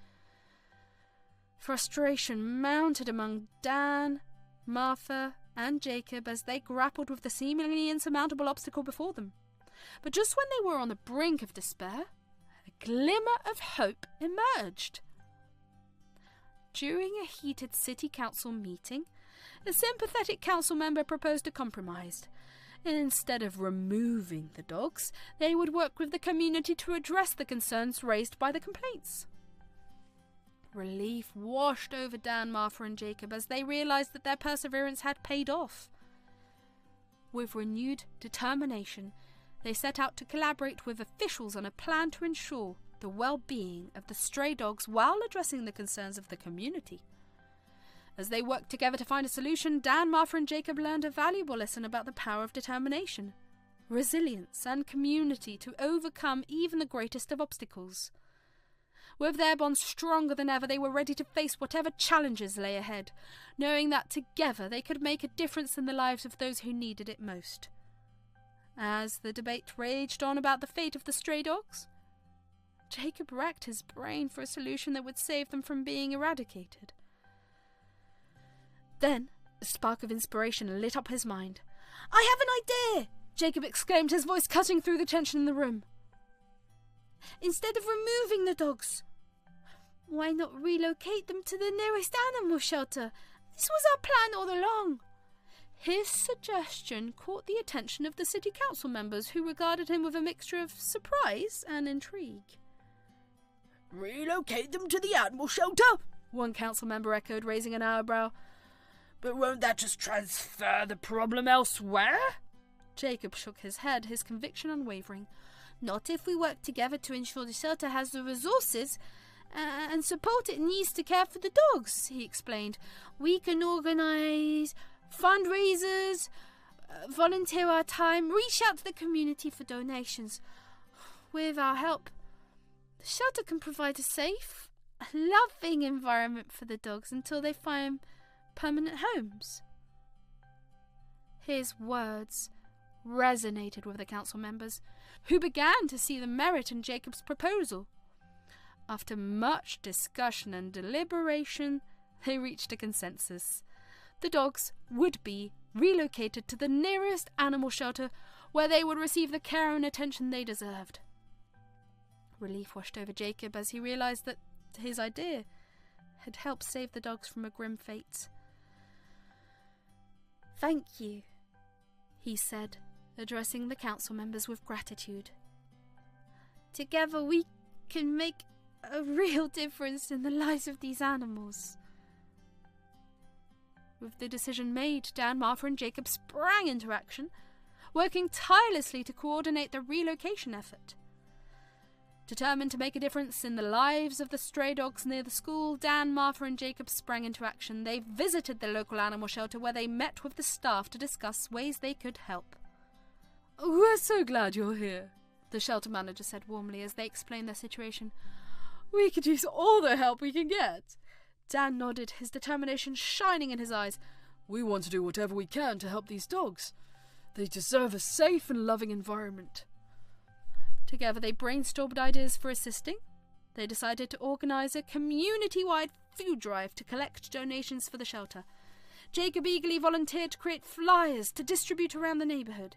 Frustration mounted among Dan, Martha, and Jacob as they grappled with the seemingly insurmountable obstacle before them. But just when they were on the brink of despair, a glimmer of hope emerged. During a heated city council meeting, a sympathetic council member proposed a compromise. Instead of removing the dogs, they would work with the community to address the concerns raised by the complaints. Relief washed over Dan, Martha and Jacob as they realised that their perseverance had paid off. With renewed determination, they set out to collaborate with officials on a plan to ensure the well-being of the stray dogs while addressing the concerns of the community. As they worked together to find a solution, Dan, Martha and Jacob learned a valuable lesson about the power of determination, resilience and community to overcome even the greatest of obstacles. With their bond stronger than ever, they were ready to face whatever challenges lay ahead, knowing that together they could make a difference in the lives of those who needed it most. As the debate raged on about the fate of the stray dogs, Jacob racked his brain for a solution that would save them from being eradicated. Then a spark of inspiration lit up his mind. "I have an idea!" Jacob exclaimed, his voice cutting through the tension in the room. "Instead of removing the dogs, why not relocate them to the nearest animal shelter? This was our plan all along." His suggestion caught the attention of the city council members, who regarded him with a mixture of surprise and intrigue. "Relocate them to the animal shelter?" one council member echoed, raising an eyebrow. "But won't that just transfer the problem elsewhere?" Jacob shook his head, his conviction unwavering. "Not if we work together to ensure the shelter has the resources and support it needs to care for the dogs," he explained. "We can organise fundraisers, volunteer our time, reach out to the community for donations. With our help, the shelter can provide a safe, loving environment for the dogs until they find permanent homes." His words resonated with the council members, who began to see the merit in Jacob's proposal. After much discussion and deliberation, they reached a consensus. The dogs would be relocated to the nearest animal shelter, where they would receive the care and attention they deserved. Relief washed over Jacob as he realized that his idea had helped save the dogs from a grim fate. "Thank you," he said, addressing the council members with gratitude. "Together we can make a real difference in the lives of these animals." With the decision made, Dan, Martha and Jacob sprang into action, working tirelessly to coordinate the relocation effort. Determined to make a difference in the lives of the stray dogs near the school, Dan, Martha and Jacob sprang into action. They visited the local animal shelter, where they met with the staff to discuss ways they could help. "We're so glad you're here," the shelter manager said warmly as they explained their situation. "We could use all the help we can get." Dan nodded, his determination shining in his eyes. "We want to do whatever we can to help these dogs. They deserve a safe and loving environment." Together they brainstormed ideas for assisting. They decided to organise a community-wide food drive to collect donations for the shelter. Jacob eagerly volunteered to create flyers to distribute around the neighbourhood.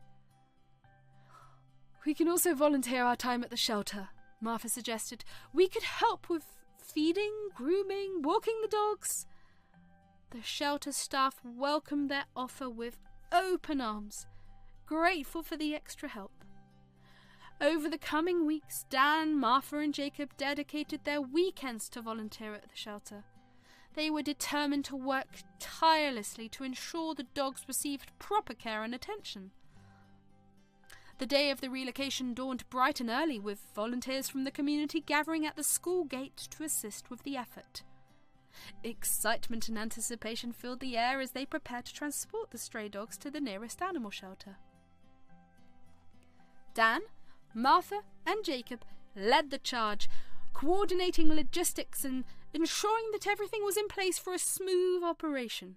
"We can also volunteer our time at the shelter," Martha suggested. "We could help with feeding, grooming, walking the dogs." The shelter staff welcomed their offer with open arms, grateful for the extra help. Over the coming weeks, Dan, Martha and Jacob dedicated their weekends to volunteer at the shelter. They were determined to work tirelessly to ensure the dogs received proper care and attention. The day of the relocation dawned bright and early, with volunteers from the community gathering at the school gate to assist with the effort. Excitement and anticipation filled the air as they prepared to transport the stray dogs to the nearest animal shelter. Dan, Martha and Jacob led the charge, coordinating logistics and ensuring that everything was in place for a smooth operation.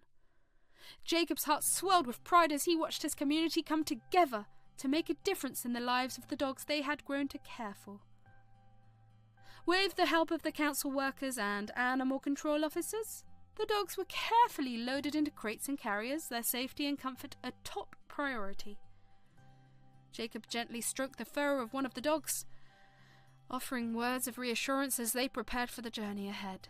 Jacob's heart swelled with pride as he watched his community come together to make a difference in the lives of the dogs they had grown to care for. With the help of the council workers and animal control officers, the dogs were carefully loaded into crates and carriers, their safety and comfort a top priority. Jacob gently stroked the fur of one of the dogs, offering words of reassurance as they prepared for the journey ahead.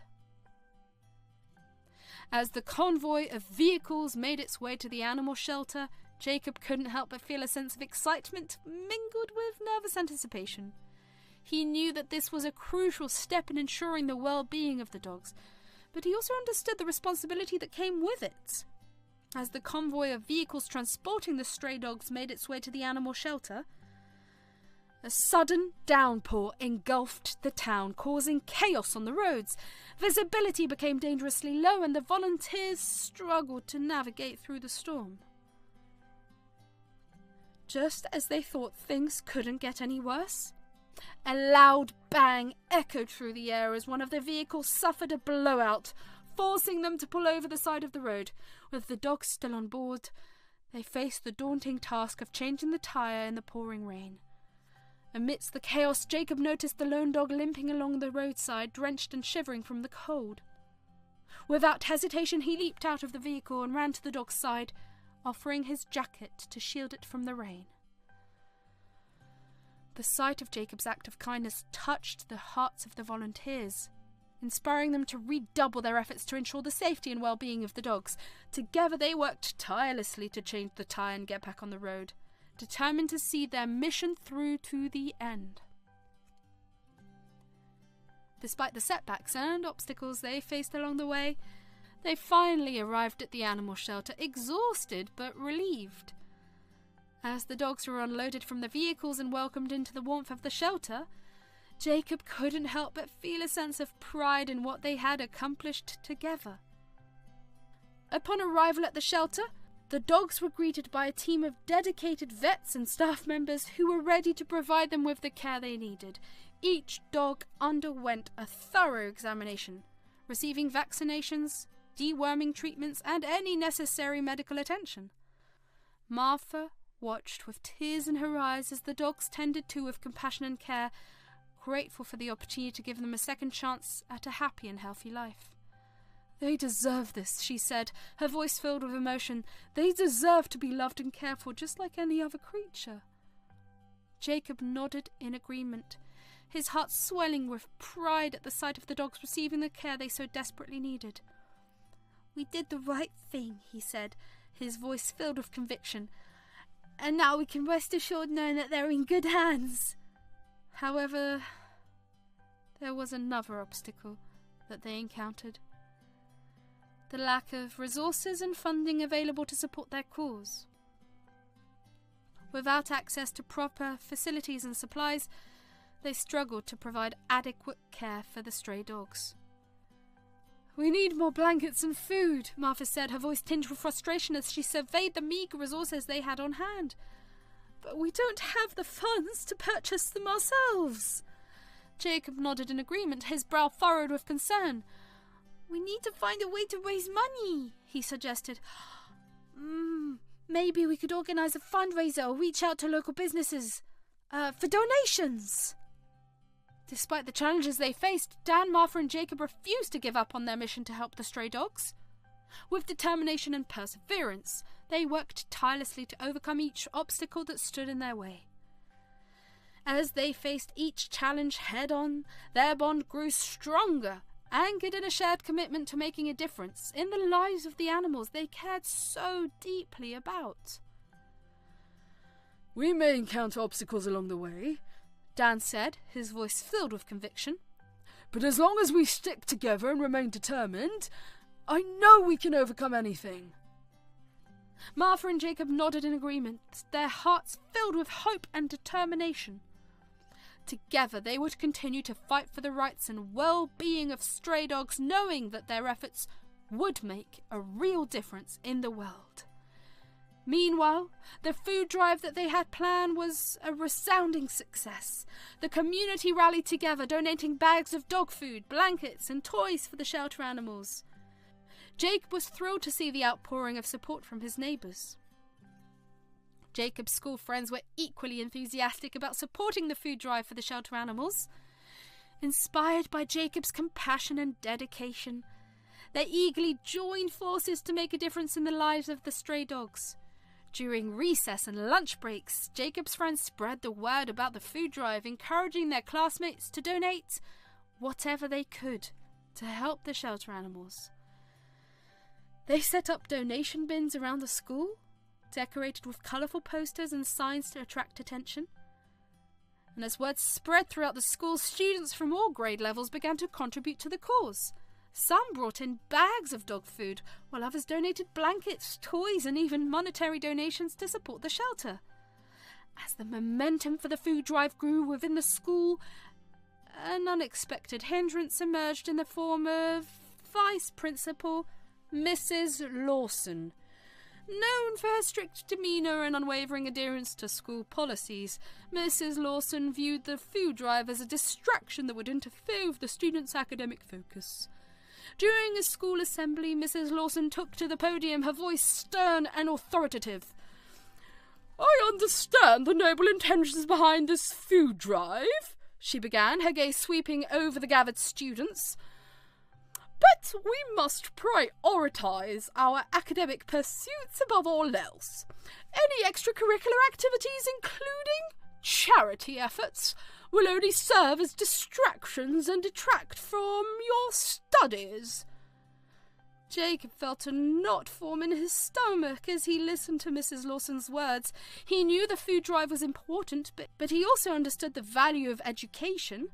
As the convoy of vehicles made its way to the animal shelter, Jacob couldn't help but feel a sense of excitement mingled with nervous anticipation. He knew that this was a crucial step in ensuring the well-being of the dogs, but he also understood the responsibility that came with it. As the convoy of vehicles transporting the stray dogs made its way to the animal shelter, a sudden downpour engulfed the town, causing chaos on the roads. Visibility became dangerously low, and the volunteers struggled to navigate through the storm. Just as they thought things couldn't get any worse, A loud bang echoed through the air as one of the vehicles suffered a blowout, forcing them to pull over the side of the road. With the dogs still on board, they faced the daunting task of changing the tyre in the pouring rain. Amidst the chaos, Jacob noticed the lone dog limping along the roadside, drenched and shivering from the cold. Without hesitation, he leaped out of the vehicle and ran to the dog's side, offering his jacket to shield it from the rain. The sight of Jacob's act of kindness touched the hearts of the volunteers, inspiring them to redouble their efforts to ensure the safety and well-being of the dogs. Together they worked tirelessly to change the tyre and get back on the road, determined to see their mission through to the end. Despite the setbacks and obstacles they faced along the way, they finally arrived at the animal shelter, exhausted but relieved. As the dogs were unloaded from the vehicles and welcomed into the warmth of the shelter, Jacob couldn't help but feel a sense of pride in what they had accomplished together. Upon arrival at the shelter, the dogs were greeted by a team of dedicated vets and staff members who were ready to provide them with the care they needed. Each dog underwent a thorough examination, receiving vaccinations, deworming treatments, and any necessary medical attention. Martha watched with tears in her eyes as the dogs tended to with compassion and care, grateful for the opportunity to give them a second chance at a happy and healthy life. "They deserve this," she said, her voice filled with emotion. "They deserve to be loved and cared for just like any other creature." Jacob nodded in agreement, his heart swelling with pride at the sight of the dogs receiving the care they so desperately needed. "We did the right thing," he said, his voice filled with conviction. "And now we can rest assured knowing that they're in good hands." However, there was another obstacle that they encountered: the lack of resources and funding available to support their cause. Without access to proper facilities and supplies, they struggled to provide adequate care for the stray dogs. "We need more blankets and food," Martha said, her voice tinged with frustration as she surveyed the meagre resources they had on hand. "But we don't have the funds to purchase them ourselves." Jacob nodded in agreement, his brow furrowed with concern. "We need to find a way to raise money," he suggested. "Maybe we could organise a fundraiser or reach out to local businesses for donations." Despite the challenges they faced, Dan, Martha and Jacob refused to give up on their mission to help the stray dogs. With determination and perseverance, they worked tirelessly to overcome each obstacle that stood in their way. As they faced each challenge head-on, their bond grew stronger, anchored in a shared commitment to making a difference in the lives of the animals they cared so deeply about. "We may encounter obstacles along the way," Dan said, his voice filled with conviction. "But as long as we stick together and remain determined, I know we can overcome anything." Martha and Jacob nodded in agreement, their hearts filled with hope and determination. Together they would continue to fight for the rights and well-being of stray dogs, knowing that their efforts would make a real difference in the world. Meanwhile, the food drive that they had planned was a resounding success. The community rallied together, donating bags of dog food, blankets, and toys for the shelter animals. Jacob was thrilled to see the outpouring of support from his neighbours. Jacob's school friends were equally enthusiastic about supporting the food drive for the shelter animals. Inspired by Jacob's compassion and dedication, they eagerly joined forces to make a difference in the lives of the stray dogs. During recess and lunch breaks, Jacob's friends spread the word about the food drive, encouraging their classmates to donate whatever they could to help the shelter animals. They set up donation bins around the school, decorated with colourful posters and signs to attract attention. And as word spread throughout the school, students from all grade levels began to contribute to the cause. Some brought in bags of dog food, while others donated blankets, toys, and even monetary donations to support the shelter. As the momentum for the food drive grew within the school, an unexpected hindrance emerged in the form of Vice Principal Mrs. Lawson. Known for her strict demeanour and unwavering adherence to school policies, Mrs. Lawson viewed the food drive as a distraction that would interfere with the students' academic focus. During a school assembly, Mrs. Lawson took to the podium, her voice stern and authoritative. "I understand the noble intentions behind this food drive," she began, her gaze sweeping over the gathered students. "But we must prioritise our academic pursuits above all else. Any extracurricular activities, including charity efforts, will only serve as distractions and detract from your studies." Jacob felt a knot form in his stomach as he listened to Mrs. Lawson's words. He knew the food drive was important, but he also understood the value of education.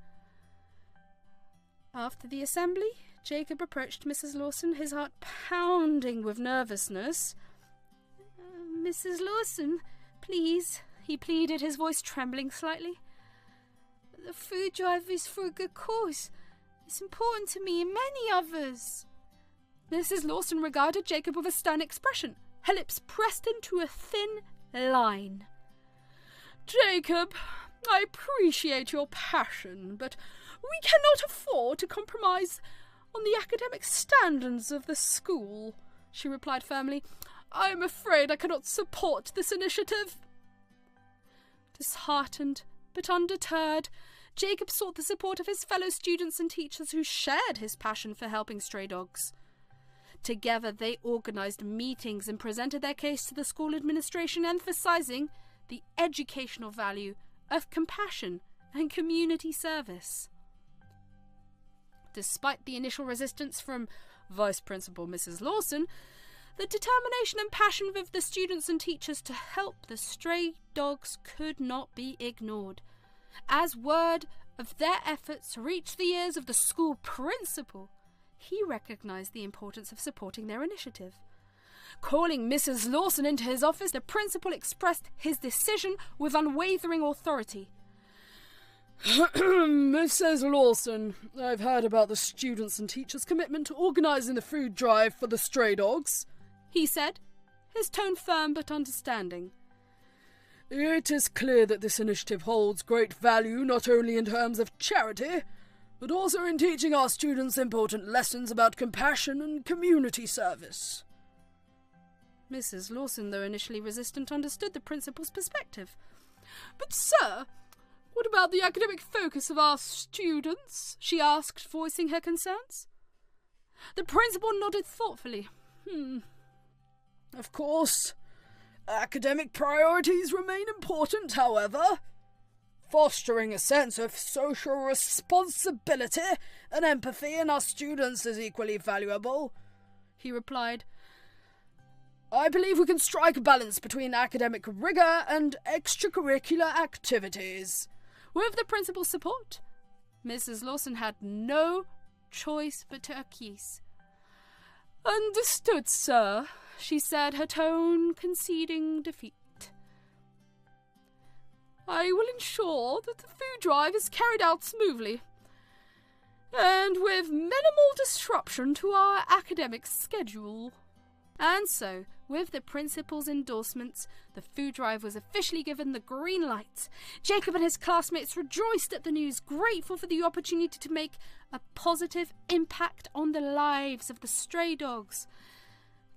After the assembly, Jacob approached Mrs. Lawson, his heart pounding with nervousness. "Mrs. Lawson, please," he pleaded, his voice trembling slightly. "The food drive is for a good cause. It's important to me and many others." Mrs. Lawson regarded Jacob with a stern expression, her lips pressed into a thin line. "Jacob, I appreciate your passion, but we cannot afford to compromise on the academic standards of the school," she replied firmly. "I am afraid I cannot support this initiative." Disheartened, but undeterred, Jacob sought the support of his fellow students and teachers who shared his passion for helping stray dogs. Together they organised meetings and presented their case to the school administration, emphasising the educational value of compassion and community service. Despite the initial resistance from Vice Principal Mrs. Lawson, the determination and passion of the students and teachers to help the stray dogs could not be ignored. As word of their efforts reached the ears of the school principal, he recognised the importance of supporting their initiative. Calling Mrs. Lawson into his office, the principal expressed his decision with unwavering authority. "Mrs. Lawson, I've heard about the students' and teachers' commitment to organising the food drive for the stray dogs," he said, his tone firm but understanding. "It is clear that this initiative holds great value not only in terms of charity, but also in teaching our students important lessons about compassion and community service." Mrs. Lawson, though initially resistant, understood the principal's perspective. "But, sir, what about the academic focus of our students?" she asked, voicing her concerns. The principal nodded thoughtfully. "Of course, academic priorities remain important, however. Fostering a sense of social responsibility and empathy in our students is equally valuable," he replied. "I believe we can strike a balance between academic rigour and extracurricular activities." With the principal's support, Mrs. Lawson had no choice but to acquiesce. "Understood, sir," she said, her tone conceding defeat. "I will ensure that the food drive is carried out smoothly and with minimal disruption to our academic schedule." And so, with the principal's endorsements, the food drive was officially given the green light. Jacob and his classmates rejoiced at the news, grateful for the opportunity to make a positive impact on the lives of the stray dogs.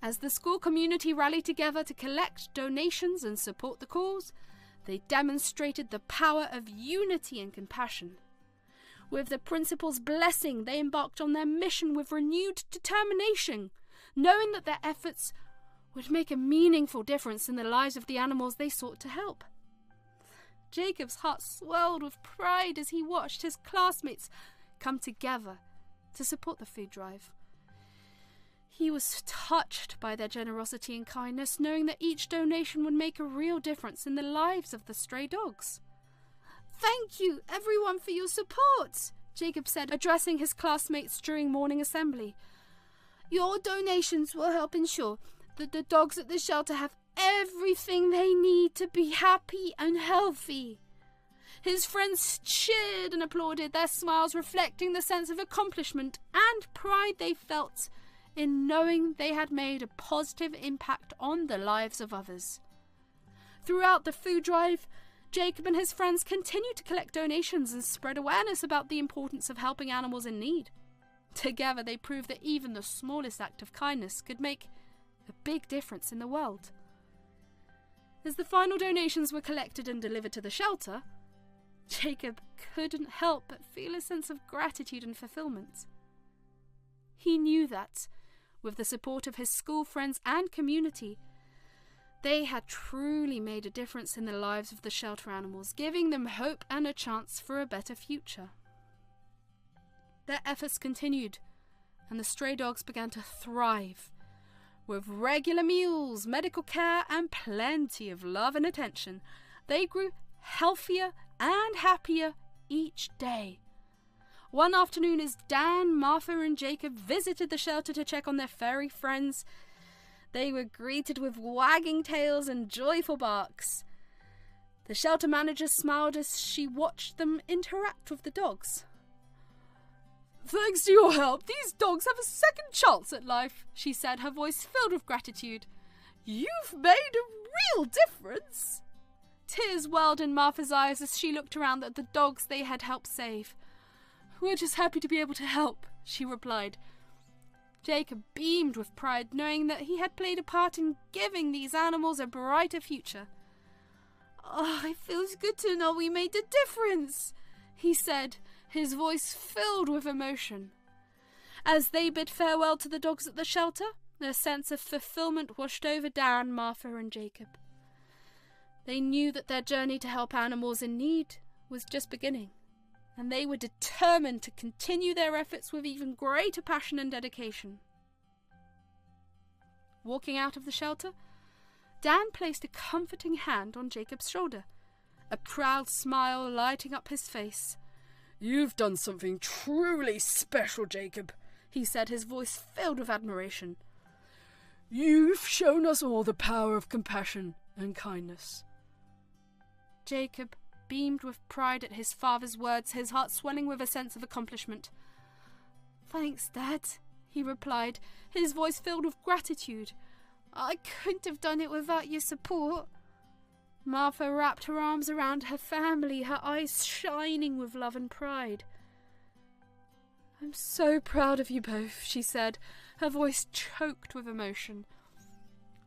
As the school community rallied together to collect donations and support the cause, they demonstrated the power of unity and compassion. With the principal's blessing, they embarked on their mission with renewed determination, knowing that their efforts would make a meaningful difference in the lives of the animals they sought to help. Jacob's heart swelled with pride as he watched his classmates come together to support the food drive. He was touched by their generosity and kindness, knowing that each donation would make a real difference in the lives of the stray dogs. "Thank you, everyone, for your support," Jacob said, addressing his classmates during morning assembly. "Your donations will help ensure that the dogs at the shelter have everything they need to be happy and healthy." His friends cheered and applauded, their smiles reflecting the sense of accomplishment and pride they felt in knowing they had made a positive impact on the lives of others. Throughout the food drive, Jacob and his friends continued to collect donations and spread awareness about the importance of helping animals in need. Together, they proved that even the smallest act of kindness could make a big difference in the world. As the final donations were collected and delivered to the shelter, Jacob couldn't help but feel a sense of gratitude and fulfillment. He knew that, with the support of his school friends and community, they had truly made a difference in the lives of the shelter animals, giving them hope and a chance for a better future. Their efforts continued, and the stray dogs began to thrive, with regular meals, medical care, and plenty of love and attention. They grew healthier and happier each day. One afternoon, as Dan, Martha, and Jacob visited the shelter to check on their furry friends, they were greeted with wagging tails and joyful barks. The shelter manager smiled as she watched them interact with the dogs. "Thanks to your help, these dogs have a second chance at life," she said, her voice filled with gratitude. "You've made a real difference." Tears welled in Martha's eyes as she looked around at the dogs they had helped save. "We're just happy to be able to help," she replied. Jacob beamed with pride, knowing that he had played a part in giving these animals a brighter future. "Oh, it feels good to know we made a difference," he said, his voice filled with emotion. As they bid farewell to the dogs at the shelter, a sense of fulfillment washed over Dan, Martha, and Jacob. They knew that their journey to help animals in need was just beginning, and they were determined to continue their efforts with even greater passion and dedication. Walking out of the shelter, Dan placed a comforting hand on Jacob's shoulder, a proud smile lighting up his face. "You've done something truly special, Jacob," he said, his voice filled with admiration. "You've shown us all the power of compassion and kindness." Jacob beamed with pride at his father's words, his heart swelling with a sense of accomplishment. "Thanks, Dad," he replied, his voice filled with gratitude. "I couldn't have done it without your support." Martha wrapped her arms around her family, her eyes shining with love and pride. "I'm so proud of you both," she said, her voice choked with emotion.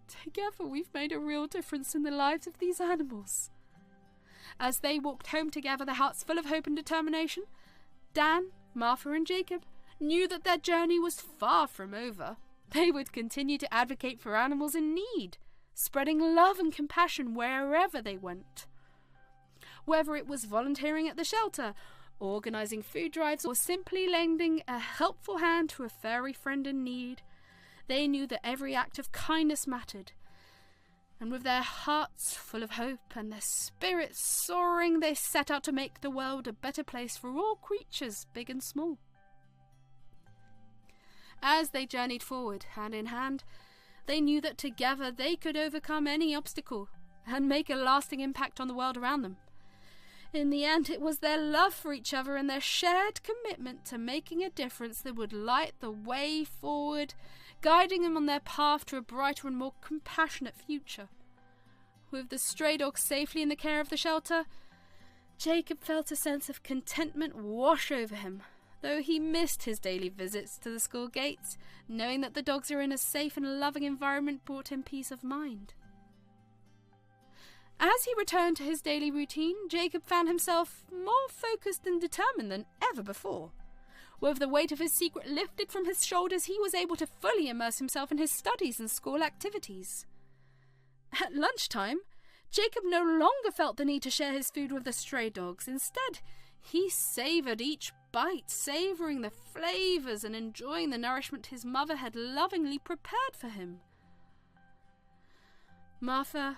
"Together we've made a real difference in the lives of these animals." As they walked home together, their hearts full of hope and determination, Dan, Martha, and Jacob knew that their journey was far from over. They would continue to advocate for animals in need, spreading love and compassion wherever they went. Whether it was volunteering at the shelter, organising food drives, or simply lending a helpful hand to a furry friend in need, they knew that every act of kindness mattered. And with their hearts full of hope and their spirits soaring, they set out to make the world a better place for all creatures, big and small. As they journeyed forward, hand in hand, they knew that together they could overcome any obstacle and make a lasting impact on the world around them. In the end, it was their love for each other and their shared commitment to making a difference that would light the way forward, guiding them on their path to a brighter and more compassionate future. With the stray dogs safely in the care of the shelter, Jacob felt a sense of contentment wash over him, though he missed his daily visits to the school gates. Knowing that the dogs are in a safe and loving environment brought him peace of mind. As he returned to his daily routine, Jacob found himself more focused and determined than ever before. With the weight of his secret lifted from his shoulders, he was able to fully immerse himself in his studies and school activities. At lunchtime, Jacob no longer felt the need to share his food with the stray dogs. Instead, he savoured each bite, savouring the flavours and enjoying the nourishment his mother had lovingly prepared for him. Martha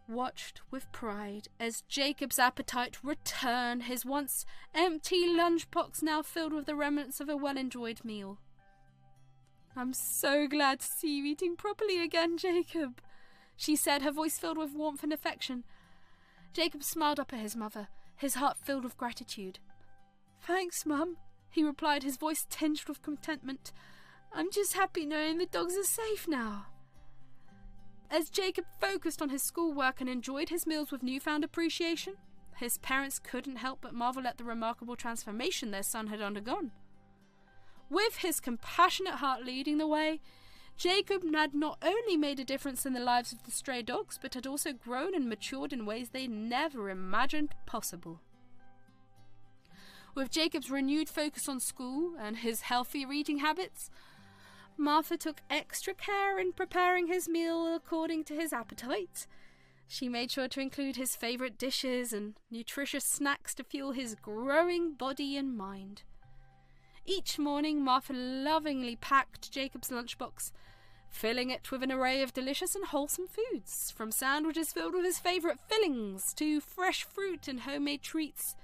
watched with pride as Jacob's appetite returned, his once empty lunchbox now filled with the remnants of a well-enjoyed meal. "I'm so glad to see you eating properly again, Jacob," she said, her voice filled with warmth and affection. Jacob smiled up at his mother, his heart filled with gratitude. "Thanks, Mum," he replied, his voice tinged with contentment. I'm just happy knowing the dogs are safe now. As Jacob focused on his schoolwork and enjoyed his meals with newfound appreciation, his parents couldn't help but marvel at the remarkable transformation their son had undergone. With his compassionate heart leading the way, Jacob had not only made a difference in the lives of the stray dogs, but had also grown and matured in ways they never imagined possible. With Jacob's renewed focus on school and his healthier eating habits, Martha took extra care in preparing his meal according to his appetite. She made sure to include his favourite dishes and nutritious snacks to fuel his growing body and mind. Each morning, Martha lovingly packed Jacob's lunchbox, filling it with an array of delicious and wholesome foods, from sandwiches filled with his favourite fillings to fresh fruit and homemade treats.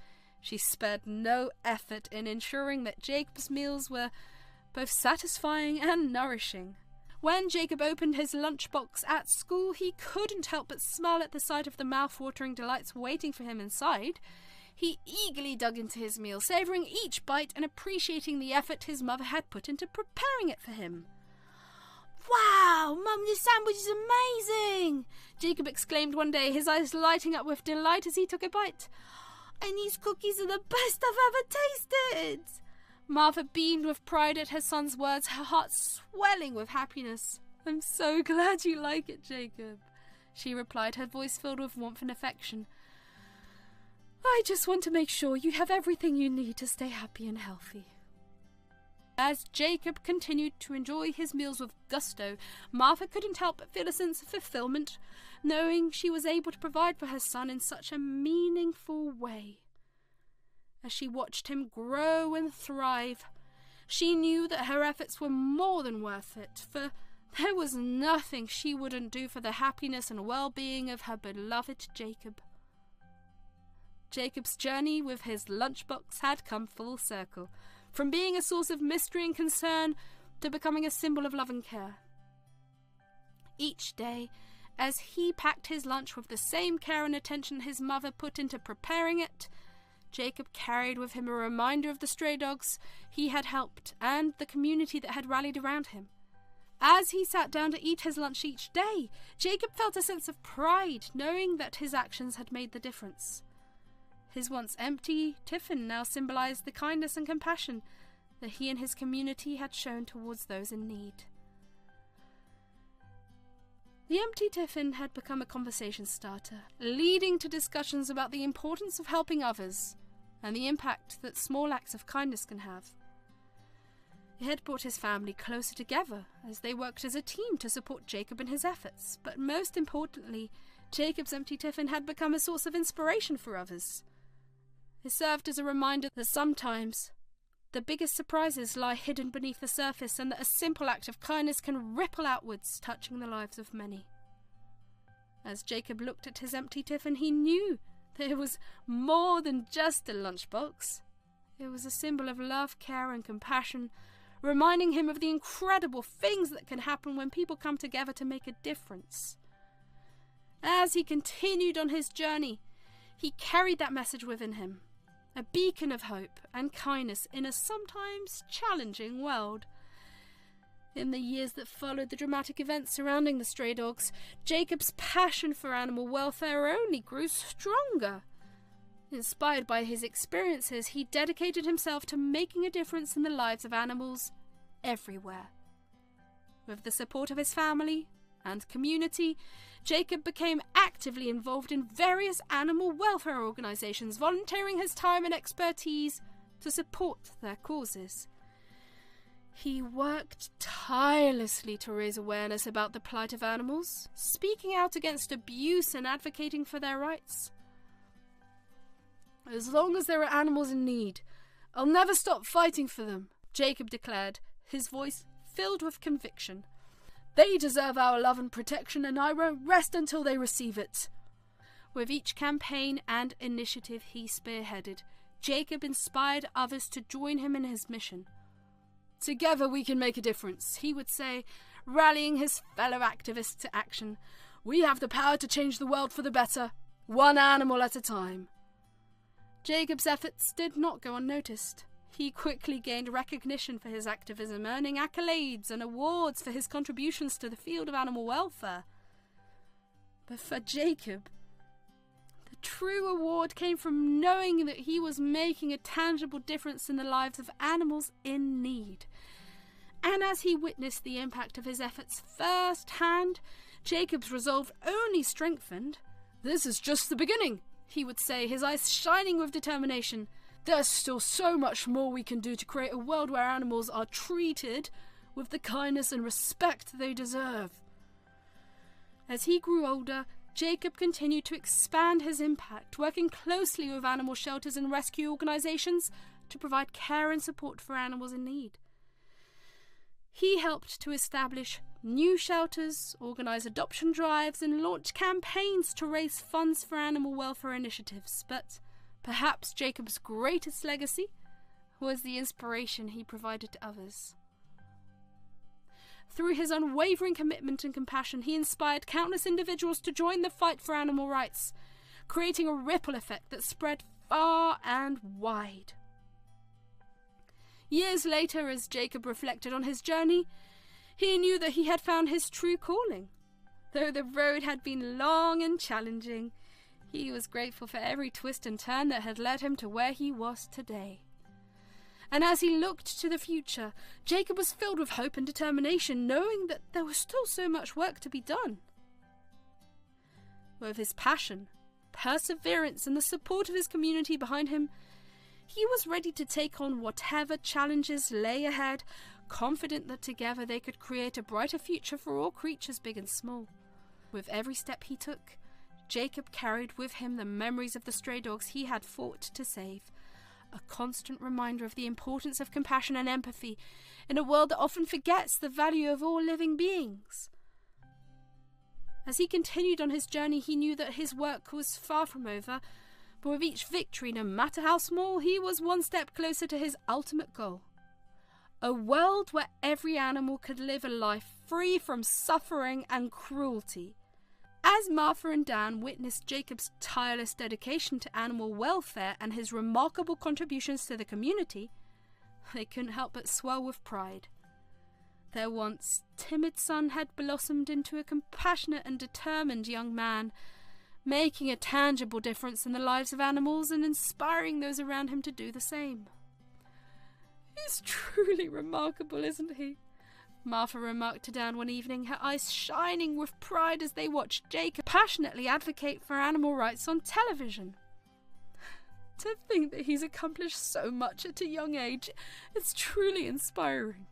She spared no effort in ensuring that Jacob's meals were both satisfying and nourishing. When Jacob opened his lunchbox at school, he couldn't help but smile at the sight of the mouth-watering delights waiting for him inside. He eagerly dug into his meal, savouring each bite and appreciating the effort his mother had put into preparing it for him. "Wow, Mum, this sandwich is amazing!" Jacob exclaimed one day, his eyes lighting up with delight as he took a bite. "And these cookies are the best I've ever tasted!" Martha beamed with pride at her son's words, her heart swelling with happiness. "I'm so glad you like it, Jacob," she replied, her voice filled with warmth and affection. "I just want to make sure you have everything you need to stay happy and healthy." As Jacob continued to enjoy his meals with gusto, Martha couldn't help but feel a sense of fulfillment, knowing she was able to provide for her son in such a meaningful way. As she watched him grow and thrive, she knew that her efforts were more than worth it, for there was nothing she wouldn't do for the happiness and well-being of her beloved Jacob. Jacob's journey with his lunchbox had come full circle, from being a source of mystery and concern to becoming a symbol of love and care. Each day, as he packed his lunch with the same care and attention his mother put into preparing it, Jacob carried with him a reminder of the stray dogs he had helped and the community that had rallied around him. As he sat down to eat his lunch each day, Jacob felt a sense of pride, knowing that his actions had made the difference. His once empty Tiffin now symbolized the kindness and compassion that he and his community had shown towards those in need. The empty Tiffin had become a conversation starter, leading to discussions about the importance of helping others and the impact that small acts of kindness can have. It had brought his family closer together as they worked as a team to support Jacob in his efforts, but most importantly, Jacob's empty Tiffin had become a source of inspiration for others. It served as a reminder that sometimes the biggest surprises lie hidden beneath the surface, and that a simple act of kindness can ripple outwards, touching the lives of many. As Jacob looked at his empty Tiffin, he knew that it was more than just a lunchbox. It was a symbol of love, care, and compassion, reminding him of the incredible things that can happen when people come together to make a difference. As he continued on his journey, he carried that message within him, a beacon of hope and kindness in a sometimes challenging world. In the years that followed the dramatic events surrounding the stray dogs, Jacob's passion for animal welfare only grew stronger. Inspired by his experiences, he dedicated himself to making a difference in the lives of animals everywhere. With the support of his family and community, Jacob became actively involved in various animal welfare organisations, volunteering his time and expertise to support their causes. He worked tirelessly to raise awareness about the plight of animals, speaking out against abuse and advocating for their rights. "As long as there are animals in need, I'll never stop fighting for them," Jacob declared, his voice filled with conviction. "They deserve our love and protection, and I won't rest until they receive it." With each campaign and initiative he spearheaded, Jacob inspired others to join him in his mission. "Together we can make a difference," he would say, rallying his fellow activists to action. "We have the power to change the world for the better, one animal at a time." Jacob's efforts did not go unnoticed. He quickly gained recognition for his activism, earning accolades and awards for his contributions to the field of animal welfare. But for Jacob, the true award came from knowing that he was making a tangible difference in the lives of animals in need. And as he witnessed the impact of his efforts firsthand, Jacob's resolve only strengthened. "This is just the beginning," he would say, his eyes shining with determination. "There's still so much more we can do to create a world where animals are treated with the kindness and respect they deserve." As he grew older, Jacob continued to expand his impact, working closely with animal shelters and rescue organisations to provide care and support for animals in need. He helped to establish new shelters, organise adoption drives, and launch campaigns to raise funds for animal welfare initiatives. But perhaps Jacob's greatest legacy was the inspiration he provided to others. Through his unwavering commitment and compassion, he inspired countless individuals to join the fight for animal rights, creating a ripple effect that spread far and wide. Years later, as Jacob reflected on his journey, he knew that he had found his true calling. Though the road had been long and challenging, he was grateful for every twist and turn that had led him to where he was today. And as he looked to the future, Jacob was filled with hope and determination, knowing that there was still so much work to be done. With his passion, perseverance, and the support of his community behind him, he was ready to take on whatever challenges lay ahead, confident that together they could create a brighter future for all creatures big and small. With every step he took, Jacob carried with him the memories of the stray dogs he had fought to save, a constant reminder of the importance of compassion and empathy in a world that often forgets the value of all living beings. As he continued on his journey, he knew that his work was far from over, but with each victory, no matter how small, he was one step closer to his ultimate goal. A world where every animal could live a life free from suffering and cruelty. As Martha and Dan witnessed Jacob's tireless dedication to animal welfare and his remarkable contributions to the community, they couldn't help but swell with pride. Their once timid son had blossomed into a compassionate and determined young man, making a tangible difference in the lives of animals and inspiring those around him to do the same. "He's truly remarkable, isn't he?" Martha remarked to Dan one evening, her eyes shining with pride as they watched Jacob passionately advocate for animal rights on television. "To think that he's accomplished so much at a young age, it's truly inspiring."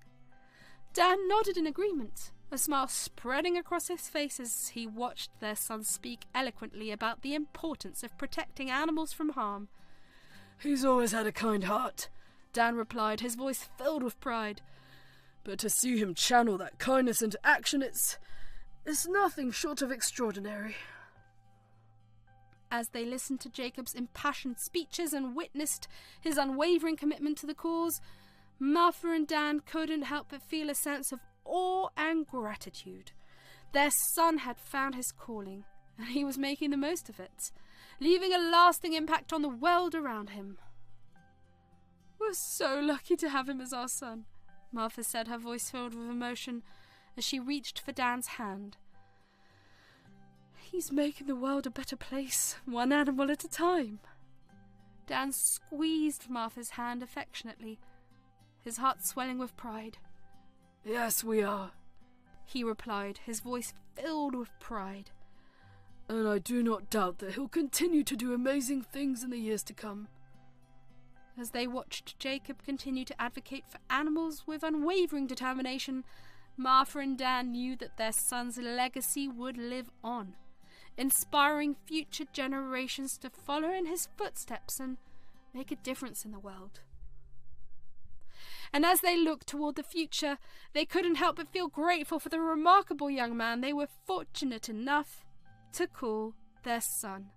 Dan nodded in agreement, a smile spreading across his face as he watched their son speak eloquently about the importance of protecting animals from harm. "He's always had a kind heart," Dan replied, his voice filled with pride. "But to see him channel that kindness into action, it's nothing short of extraordinary." As they listened to Jacob's impassioned speeches and witnessed his unwavering commitment to the cause, Martha and Dan couldn't help but feel a sense of awe and gratitude. Their son had found his calling, and he was making the most of it, leaving a lasting impact on the world around him. "We're so lucky to have him as our son," Martha said, her voice filled with emotion as she reached for Dan's hand. "He's making the world a better place, one animal at a time." Dan squeezed Martha's hand affectionately, his heart swelling with pride. "Yes, we are," he replied, his voice filled with pride. "And I do not doubt that he'll continue to do amazing things in the years to come." As they watched Jacob continue to advocate for animals with unwavering determination, Martha and Dan knew that their son's legacy would live on, inspiring future generations to follow in his footsteps and make a difference in the world. And as they looked toward the future, they couldn't help but feel grateful for the remarkable young man they were fortunate enough to call their son.